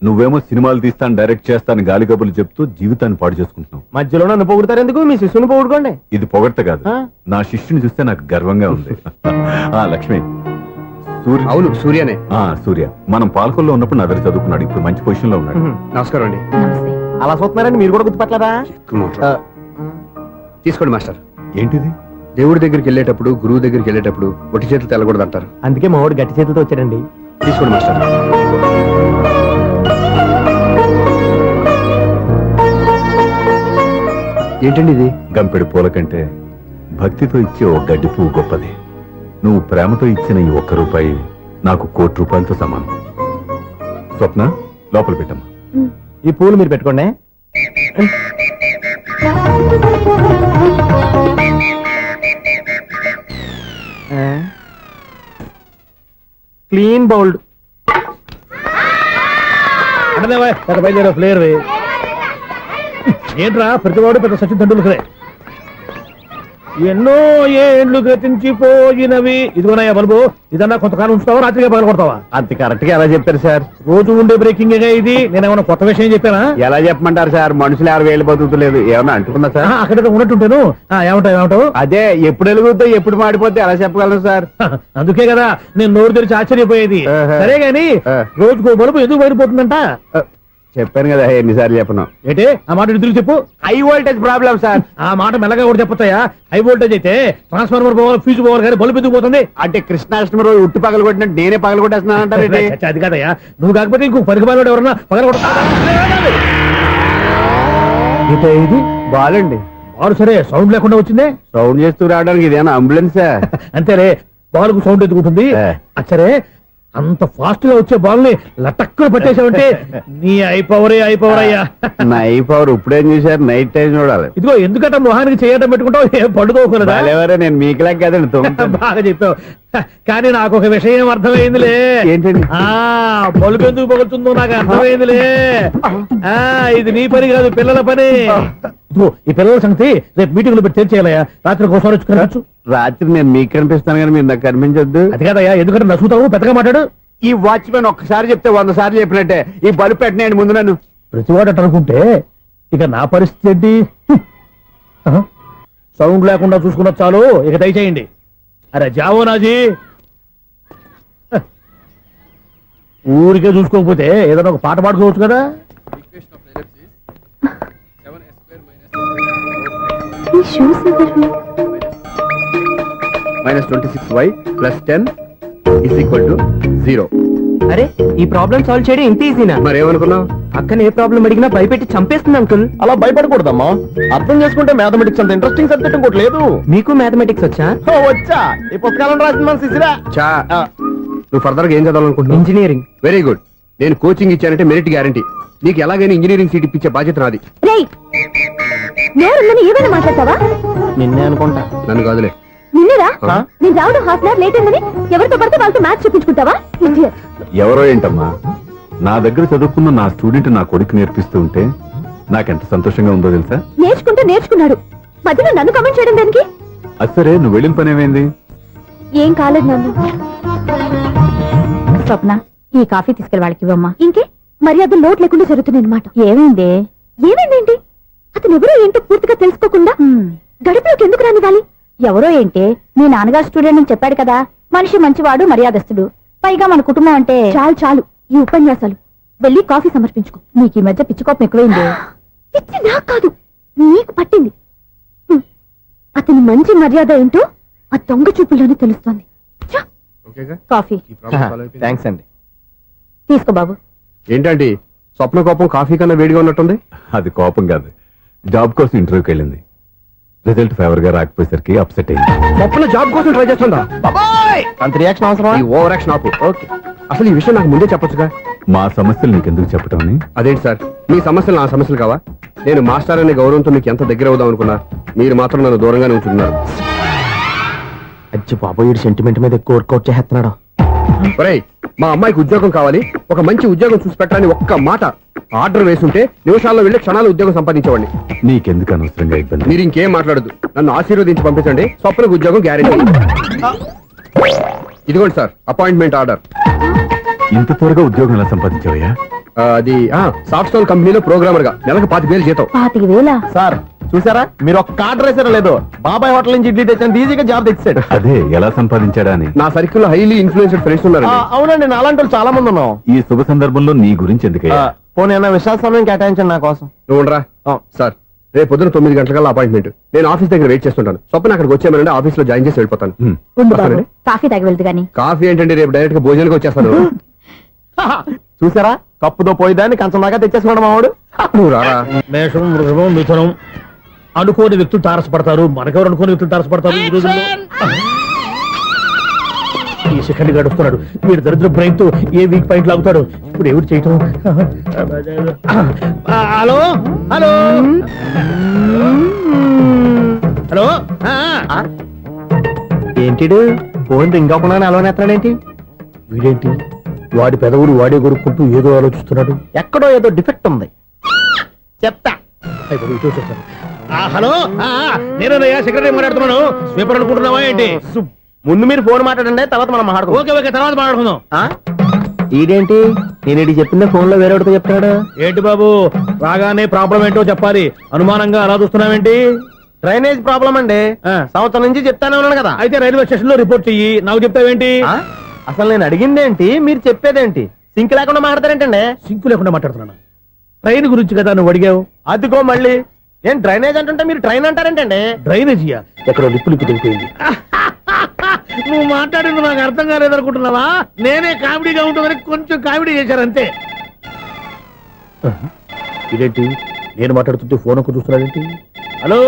నువ్వేమో సినిమాలు తీస్తాను, డైరెక్ట్ చేస్తాను గాలి కబుర్లు చెప్తూ జీవితాన్ని పాడు చేసుకుంటున్నావు. మధ్యలో నన్ను పొగుడతారు ఎందుకు? మీ శిష్యుని పొగుడుకోండి. ఇది పొగడ్త కాదు, నా శిష్యుని చూస్తే నాకు గర్వంగా ఉంది. లక్ష్మి, సూర్య. అవును, సూర్యనే. సూర్య మనం పాలకొల్లో ఉన్నప్పుడు నా దగ్గర చదువుకున్నాడు, ఇప్పుడు మంచి పొజిషన్ లో ఉన్నాడు. నమస్కారం అండి. అలా చూస్తున్నారండి, మీరు కూడా గుర్తుపట్టలేదా? తీసుకోండి మాస్టర్. ఏంటిది? దేవుడి దగ్గరికి వెళ్ళేటప్పుడు, గురువు దగ్గరికి వెళ్ళేటప్పుడు ఒట్టి చేతులు తెల్లకూడదు అంటారు. అందుకే మా వాడు గట్టి చేతులతో వచ్చాడండి. తీసుకోండి మాస్టర్. ఏంటండి ఇది? గంపెడు పూల కంటే భక్తితో ఇచ్చే ఓ గడ్డి పువ్వు గొప్పది. నువ్వు ప్రేమతో ఇచ్చిన ఈ 1 రూపాయి నాకు 1 కోటి రూపాయలతో సమానం. స్వప్న, లోపల పెట్టమ్మా. ఈ పూలు మీరు పెట్టుకోండి. Clean bowled. బయలుదేరా ప్లేయర్. ఏంట్రా ప్రతివాడు పెద్ద సచిన్ తెండూల్కరే. ఎన్నో ఏళ్ళు గతించిపోయినవి. ఇదిగోనయ్యా బల్బు, ఇదన్నా కొంతకాలం ఉంచుతావా, రాత్రిగా పగల కొడతావా? అంత కరెక్ట్ గా ఎలా చెప్పారు సార్? రోజు ఉండే బ్రేకింగ్ ఇది. నేనేమన్నా కొత్త విషయం చెప్పానా? ఎలా చెప్పమంటారు సార్? మనుషులు 60 బతుకుతలేదు, ఏమన్నా అంటున్నా సార్? అక్కడ ఉన్నట్టుంటాను. ఏమంటావు? అదే ఎప్పుడు వెలుగుతో ఎప్పుడు మాడిపోతే ఎలా చెప్పగలను సార్? అందుకే కదా నేను నోరు తెరిచి ఆశ్చర్యపోయేది. సరే గాని రోజుకో బల్బు ఎందుకు బయటపోతుందంట? చెప్పాను కదా ఎన్నిసార్లు చెప్పను. ఏంటి ఆ మాట ఎదురు చెప్పు. High voltage problem sir. ఆ మాట మెల్లగా కూడా చెప్పొచ్చాయా? హై వోల్టేజ్ అయితే ట్రాన్స్ఫార్మర్ పోవాలి, ఫ్యూజ్ పోవాలి, కానీ బల్బు ఎందుకు పోతుంది? అంటే కృష్ణాష్టమి రోజు ఉట్టి పగలు కొట్టినట్టు నేనే పగలు కొట్టేస్తున్నాను అంటారు. అది కాదయ్యా, నువ్వు కాకపోతే ఇంకో పనికి బాగా ఎవరన్నా పగల ఇది బాలండి. బాలు సరే సౌండ్ లేకుండా వచ్చిందే. సౌండ్ చేస్తూ రావడానికి ఇదేనా అంబులెన్సా? అంతేలే, బాలుకు సౌండ్ ఎదుగుతుంది. సరే అంత ఫాస్ట్ గా వచ్చే బాల్ ని లటక్కులు పట్టేసావంటే నీ అయిపోవరే అయ్యా. నైట్ పవర్ ఇప్పుడేం చూసారు? నైట్ టైం చూడాలి. ఇదిగో ఎందుకంటే మొహానికి చేయడం పెట్టుకుంటావు, ఏం పండుకోకూడదా? ఎవరే నేను మీకులాగా కదండి. బాగా చెప్పావు. కానీ నాకు ఒక విషయం అర్థమైందిలే. ఏంటండి? బల్బు ఎందుకు పగులుతుందో నాకు అర్థమైందిలే. ఇది నీ పని కాదు, పిల్లల పని. ఇదిగో ఈ పిల్లల సంగతి రేపు మీటింగ్ లో పెట్టి తెలిసేయాలయ్యా. రాత్రి ఒకసారి వచ్చుకోవచ్చు. రాత్రి నేను మీకు కనిపిస్తాను కానీ మీరు నాకు కనిపించొద్దు. అది కాదయ్యా, ఎందుకంటే నచ్చుతావు, పెద్దగా మాట్లాడు. ఈ వాచ్మెన్ ఒక్కసారి చెప్తే 100 సార్లు చెప్పినట్టే. ఈ బల్బు పెట్టినాయండి ముందు నన్ను. ప్రతివాడు అట్ట అనుకుంటే ఇక నా పరిస్థితి ఏంటి? సౌండ్ లేకుండా చూసుకున్న చాలు, ఇక దయచేయండి. అరే జావో నాజీ, ఊరికే చూసుకోకపోతే ఏదైనా ఒక పాట పాడుకోవచ్చు కదా. ఈ షూస్ ఎవరివి? -26y + 10 = 0. అరే ఈ ప్రాబ్లం సాల్వ్ చేయడం ఇంత ఈజీనా? మరేమనుకున్నావు? అక్కనే ఏ ప్రాబ్లం అడిగినా భయపెట్టి చంపేస్తుంది అంకుల్. అలా భయపడకూడదమ్మా. అర్థం చేసుకుంటే మ్యాథమెటిక్స్ అంత ఇంట్రెస్టింగ్ సబ్జెక్ట్ ఇంకోటి లేదు. మీకు మ్యాథమెటిక్స్ వచ్చా? వచ్చా, ఈ పుస్తకాలను రాసిన మన శిశిరా. చా నువ్వు ఫర్దర్ గా ఏం చదవాలనుకుంటున్నావు? ఇంజనీరింగ్. Very good. నేను కోచింగ్ ఇచ్చానంటే మెరిట్ గ్యారంటీ. నీకు ఎలాగైనా ఇంజనీరింగ్ సీట్ ఇప్పించే బాధ్యత నాది. రేయ్, నేరుందని ఏమైనా మాట్లాడతావా? నిన్నే అనుకుంటా. నన్ను కాదులే. నిన్నరా నేను రావడం హాఫ్ అన్ అవర్ లేట్ అయిందని ఎవరితో పడితే వాళ్ళతో మ్యాచ్ చూపించుకుంటావా? Idiot. ఎవరో ఏంటమ్మా, నా దగ్గర చదువుకున్న నా స్టూడెంట్ నా కొడుకు నేర్పిస్తూ ఉంటే నాకెంత సంతోషంగా ఉందో తెలుసా? నేర్చుకుంటే నేర్చుకున్నాడు, మధ్యలో నన్ను కమెంట్ చేయడం దానికి? అది సరే, నువ్వు వెళ్ళిన పని ఏమైంది? ఏం కాలేదు నన్ను. స్వప్న, ఈ కాఫీ తీసుకెళ్ళి వాళ్ళకి ఇవ్వమ్మా. ఇంకే మర్యాద లోటు లేకుండా జరుగుతుంది అనమాట. ఏమైంది? ఏమైందేంటి? అతను ఎవరో ఏంటో పూర్తిగా తెలుసుకోకుండా గడపలోకి ఎందుకు రానివ్వాలి? ఎవరో ఏంటి, మీ నాన్నగారు స్టూడెంట్ అని చెప్పాడు కదా. మనిషి మంచివాడు, మర్యాదస్తుడు, పైగా మన కుటుంబం అంటే. చాలు చాలు ఈ ఉపన్యాసాలు. వెళ్ళి కాఫీ సమర్పించుకో. నీకు ఈ మధ్య పిచ్చికోపం ఎక్కువైంది. పిచ్చి నాకు కాదు, నీకు పట్టింది. అతని మంచి మర్యాద ఏంటో ఆ దొంగ చూపుల్లోనే తెలుస్తోంది. ఛ! కాఫీ థ్యాంక్స్ అండి. తీసుకో బాబు. ఏంటండి స్వప్న కోపం కాఫీ కన్నా వేడిగా ఉన్నట్టుంది? అది కోపం కాదు, జాబ్ కోసం ఇంటర్వ్యూకి వెళ్ళింది. రిజల్ట్ ఫేవర్ గా రాకపోయేసరికి అప్సెట్ అయింది. స్వప్న జాబ్ కోసం ట్రై చేస్తుందా? అంత రియాక్షన్ అవసరమా? ఈ ఓవర్ యాక్షన్ ఆపు. ఓకే, అసలు ఈ విషయం నాకు ముందే చెప్పొచ్చుగా. మా సమస్యలు నీకెందుకు చెప్పటం అని? అదేంటి సార్, మీ సమస్యలు నా సమస్యలు కావా? నేను మాస్టర్ అనే గౌరవంతో మీకు ఎంత దగ్గర అవుదాం అనుకున్నా, మీరు మాత్రం నన్ను దూరంగానే ఉంచుతున్నారు. అచ్చి బాబు, వీడు సెంటిమెంట్ మీద ఎక్కువ వర్కౌట్ చేస్తున్నాడు. ఒరేయ్, మా అమ్మాయికి ఉద్యోగం కావాలి, ఒక మంచి ఉద్యోగం చూసి పెట్టాలని ఒక్క మాట ఆర్డర్ వేసుంటే నిమిషాల్లో వెళ్ళి క్షణాలు ఉద్యోగం సంపాదించేవాడిని. నీకెందుకు అనవసరంగా ఇబ్బంది? మీరు ఇంకేం మాట్లాడదు, నన్ను ఆశీర్వదించి పంపించండి. స్వప్నకు ఉద్యోగం గ్యారెంటీ. ఇదిగోండి సార్ అపాయింట్మెంట్ ఆర్డర్. ఇంత త్వరగా ఉద్యోగం ఎలా సంపాదించావయ్యా? అది సాఫ్ట్వేర్ కంపెనీలో ప్రోగ్రామర్ గా నెలకు 25,000 జీతం. 25,000? సార్ చూసారా, మీరు ఒక్క ఆర్డర్ వేసారా లేదు, బాబాయ్ హోటల్ నుంచి ఇడ్లీ తెచ్చాను, ఈజీగా జాబ్ తెచ్చాడు. అదే ఎలా సంపాదించాడా అని. నా సర్కిల్ లో హైలీ ఇన్ఫ్లుయెన్స్డ్ ఫ్రెండ్స్ ఉన్నారు. అవునండి, నా అలాంటి వాళ్ళు చాలా మంది ఉన్నాం. ఈ శుభ సందర్భంలో నీ గురించి ఎందుకయ్యా? పోనీ అన్న విశాల సమయం కేటాయించండి నా కోసం. నువ్వు ఉండరా. సార్ రేపు పొద్దున 9 గంటలకల్లా అపాయింట్మెంట్. నేను ఆఫీస్ దగ్గర వెయిట్ చేస్తుంటాను. స్వప్న అక్కడికి వచ్చేయమనండి, ఆఫీస్ లో జాయిన్ చేసి వెళ్ళిపోతాను. ఉండు బాబు, కాఫీ తాగి వెళ్దు గాని. కాఫీ ఏంటండి, రేపు డైరెక్ట్ గా భోజనానికి వచ్చేస్తాను. చూసారా, కప్పుతో పోయిదాన్ని కంచం దాకా తెచ్చేసుకోవడం మావాడు. నువ్వు రారా. మేషం, వృషభం, మిథునం అనుకోని వ్యక్తులు తారసపడతారు. మనకెవరు అనుకోని వ్యక్తులు తారసపడతారు ఈ రోజుల్లో. ఈ సెకండ్ గడుస్తున్నాడు, వీడు దరిద్ర బ్రెయిన్ తో ఏ వీక్ పాయింట్ లాగుతాడు. ఇప్పుడు ఎవరు చేయటం? Hello hello hello. ఏంటిడు ఫోన్ రింగ్ అవ్వకుండా అలవనేస్తాడేంటి? వీడేంటి వాడి పెదవులు వాడే కొరుక్కుంటూ ఏదో ఆలోచిస్తున్నాడు. ఎక్కడో ఏదో డిఫెక్ట్ ఉంది. చెప్తా. అయిపోయి ఇటు వచ్చేస్తాను. హలో నేనయ్యా సెక్రటరీ మాట్లాడుతున్నాను. స్వీపర్ అనుకుంటున్నావా ఏంటి? ముందు మీరు ఫోన్ మాట్లాడండి, తర్వాత మనం మాట్లాడుకో. ఓకే ఓకే, తర్వాత మాట్లాడుకుందాం. ఈడేంటి నేను ఇది చెప్పిందే ఫోన్ లో వేరేవాడితో చెప్తాడు. ఏంటి బాబు, రాగానే ప్రాబ్లం ఏంటో చెప్పాలి. అనుమానంగా అలా చూస్తున్నావేంటి? డ్రైనేజ్ ప్రాబ్లం అండి. సంవత్సరం నుంచి చెప్తానే ఉన్నాను కదా. అయితే రైల్వే స్టేషన్ లో రిపోర్ట్ చెయ్యి, నాకు చెప్తావేంటి? అసలు నేను అడిగిందేంటి, మీరు చెప్పేదేంటి? సింక్ లేకుండా మాట్లాడతారేంటండి? సింకు లేకుండా మాట్లాడుతున్నాను. ట్రైన్ గురించి కదా నువ్వు అడిగావు. అదిగో మళ్ళీ నేను డ్రైనేజ్ అంటుంటే మీరు ట్రైన్ అంటారేంటండి? డ్రైనేజీయా? ఎక్కడో లిప్పులిప్పు తెలిపోయింది. నువ్వు మాట్లాడింది నాకు అర్థం కాలేదనుకుంటున్నావా? నేనే కామెడీగా ఉంటుందని కొంచెం కామెడీ చేశారంతే. ఇదేంటి నేను మాట్లాడుతుంటే ఫోన్ ఒక్క చూస్తున్నావేంటి? హలో,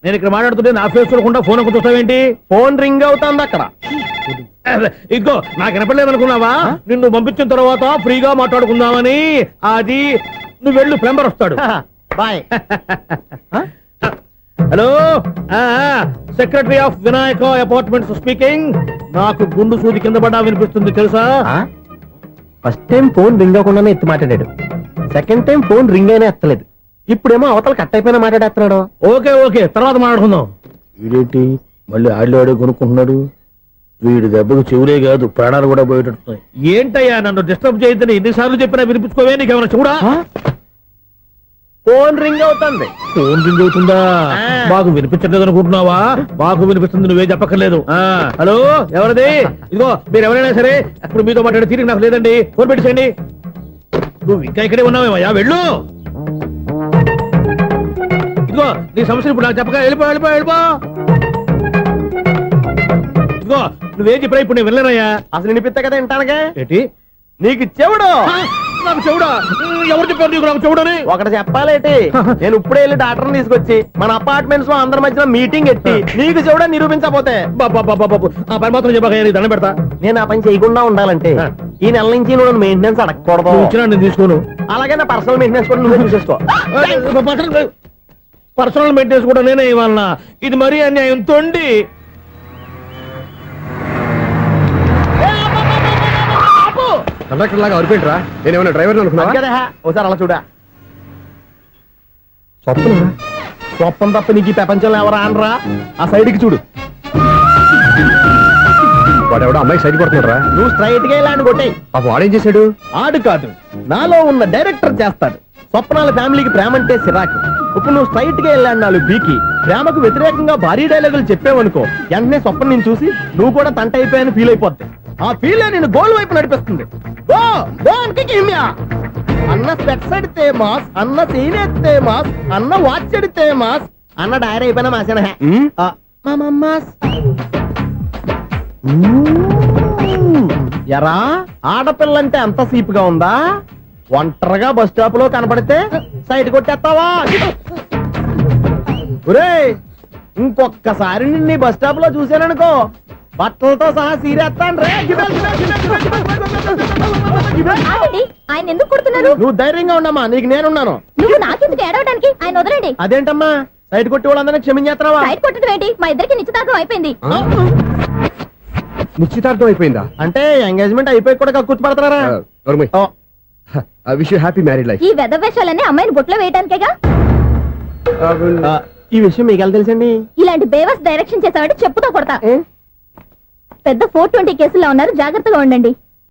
నేను ఇక్కడ మాట్లాడుతుంటే నా ఫేస్ చూడకుండా ఫోన్ ఒక్క చూస్తావేంటి? ఫోన్ రింగ్ అవుతుంది అక్కడ. ఇంకో నాకు వినపడలేదు అనుకున్నావా? నిన్ను పంపించిన తర్వాత ఫ్రీగా మాట్లాడుకుందామని. అది నువ్వు వెళ్ళు, ప్లంబర్ వస్తాడు. Bye. Hello, secretary of Vinayaka apartments speaking. నాకు గుండు సూది కింద పడ్డా వినిపిస్తుంది తెలుసా? ఫస్ట్ టైం ఫోన్ రింగ్ అవ్వకుండానే ఎత్తి మాట్లాడాడు. సెకండ్ టైం ఫోన్ రింగ్ అయినా ఎత్తలేదు. ఇప్పుడేమో అవతల కట్ అయిపోయినా మాట్లాడేస్తున్నాడు. ఓకే ఓకే, తర్వాత మాట్లాడుకుందాం. వీడేంటి మళ్ళీ ఆడిలో కొనుక్కుంటున్నాడు? వీడి దెబ్బకు చెవులే కాదు, ప్రాణాలు కూడా పోయేటట్టున్నాయి. ఏంటయ్యా నన్ను డిస్టర్బ్ చేయొద్దని ఎన్నిసార్లు చెప్పినా వినిపించుకోవే? నీకేమైనా చూడా? ఫోన్ రింగ్ అవుతుంది. ఫోన్ రింగ్ అవుతుందా? మాకు వినిపించట్లేదు అనుకుంటున్నావా? మాకు వినిపిస్తుంది, నువ్వే చెప్పక్కర్లేదు. హలో, ఎవరిది? ఇదిగో మీరు ఎవరైనా సరే ఇప్పుడు మీతో మాట్లాడే తీరిక నాకు లేదండి. ఫోన్ పెట్టేసేయండి. నువ్వు ఇంకా ఇక్కడే ఉన్నావేమయ్యా, వెళ్ళు. ఇదిగో నీ సమస్యలు ఇప్పుడు నాకు చెప్పక వెళ్ళిపో వెళ్ళిపో వెళ్ళిపో. ఇదిగో నువ్వేం చెప్పరా ఇప్పుడు నేను వెళ్ళానయ్యా. అసలు వినిపిస్తా కదా వింటానుగా. ఏంటి నీకు చెవుడు? నాకు చెవుడా? ఎవరు చెప్పారు నీకు నాకు చెవుడని? ఒకటి చెప్పాలేటి, నేను ఇప్పుడే వెళ్ళి డాక్టర్ని తీసుకొచ్చి మన అపార్ట్మెంట్స్ లో అందరి మధ్యలో మీటింగ్ ఎట్టి నీకు చెవుడా నిరూపించకపోతే ఆ పని మాత్రం చెప్పక దండం పెడతా. నేను ఆ పని చేయకుండా ఉండాలంటే ఈ నెల నుంచి నువ్వు మెయింటెనెన్స్ అడగకూడదు. ఇచ్చినా నేను తీసుకోను. అలాగే నా పర్సనల్ మెయింటెనెన్స్ కూడా నువ్వే చూసేసుకో. పర్సనల్ మెయింటెనెన్స్ కూడా నేనే ఇవ్వాలన్నా? ఇది మరీ అన్యాయం. తొండి కండక్టర్ లాగా అరిపోయింట్రా. నేనేమన్నా డ్రైవర్ అనుకున్నా కదా. ఒకసారి అలా చూడా. స్వప్నం తప్ప నీకు ఈ ప్రపంచంలో ఎవరా అనరా? ఆ సైడ్ కి చూడు. వాడెవడో అమ్మాయి సైడ్ కొడుతున్నారా? నువ్వు స్ట్రైట్ గా ఇలాంటి కొట్టే. పాప వాడేం చేశాడు? ఆడు కాదు, నాలో ఉన్న డైరెక్టర్ చేస్తాడు. స్వప్నాల ఫ్యామిలీకి ప్రేమ అంటే సిరాకు. ఇప్పుడు నువ్వు స్ట్రైట్ గా వెళ్ళాడు నాలుగు బీకి ప్రేమకు వ్యతిరేకంగా భారీ డైలాగులు చెప్పావనుకో, వెంటనే స్వప్నం నేను చూసి నువ్వు కూడా తంట అయిపోయాని ఫీల్ అయిపోద్ది. ఆ ఫీల్ నేను గోల్ వైపు నడిపిస్తుంది. అన్న స్పెట్స్ అడితే మాస్, అన్న సీన్ ఎత్తే మాస్, అన్న వాచ్ అడితే మాస్, అన్న డైరీ అయిపోయినా మాసేనా ఎరా? ఆడపిల్లంటే అంత సీపుగా ఉందా? ఒంటరిగా బస్ స్టాప్ లో కనపడితే సైడ్ కొట్టేస్తావా? ఒరేయ్, ఇంకొక్కసారి నిన్ను బస్ స్టాప్ లో చూశాననుకో బట్టలతో సహా సీరేస్తాను రే. ఆయన ఎందుకు కొడుతున్నారు? నువ్వు ధైర్యంగా ఉండమ్మా, నీకు నేనున్నాను. నువ్వు నాకెందుకు ఏడవడానికి? ఆయన వదలండి. అదేంటమ్మా సైడ్ కొట్టి వాళ్ళందరినీ క్షమించేస్తున్నావా? సైడ్ కొట్టడం ఏంటి? మా ఇద్దరికి నిశ్చితార్థం అయిపోయింది. నిశ్చితార్థం అయిపోయిందా? అంటే ఎంగేజ్మెంట్ అయిపోయి కూడా కూర్చోబడుతున్నారా? Wish you happy married life. ఈ వెధవేషాలన్నీ అమ్మాయిని బొట్లో వేయడానికేగా. ఈ విషయం మీకు ఎలా తెలుసండి? ఇలాంటి బేవస్ డైరెక్షన్ చేసావంటే చెప్పుతో కొడతా. పెద్ద 420 కేసుల్లో ఉన్నారు, జాగ్రత్తగా ఉండండి.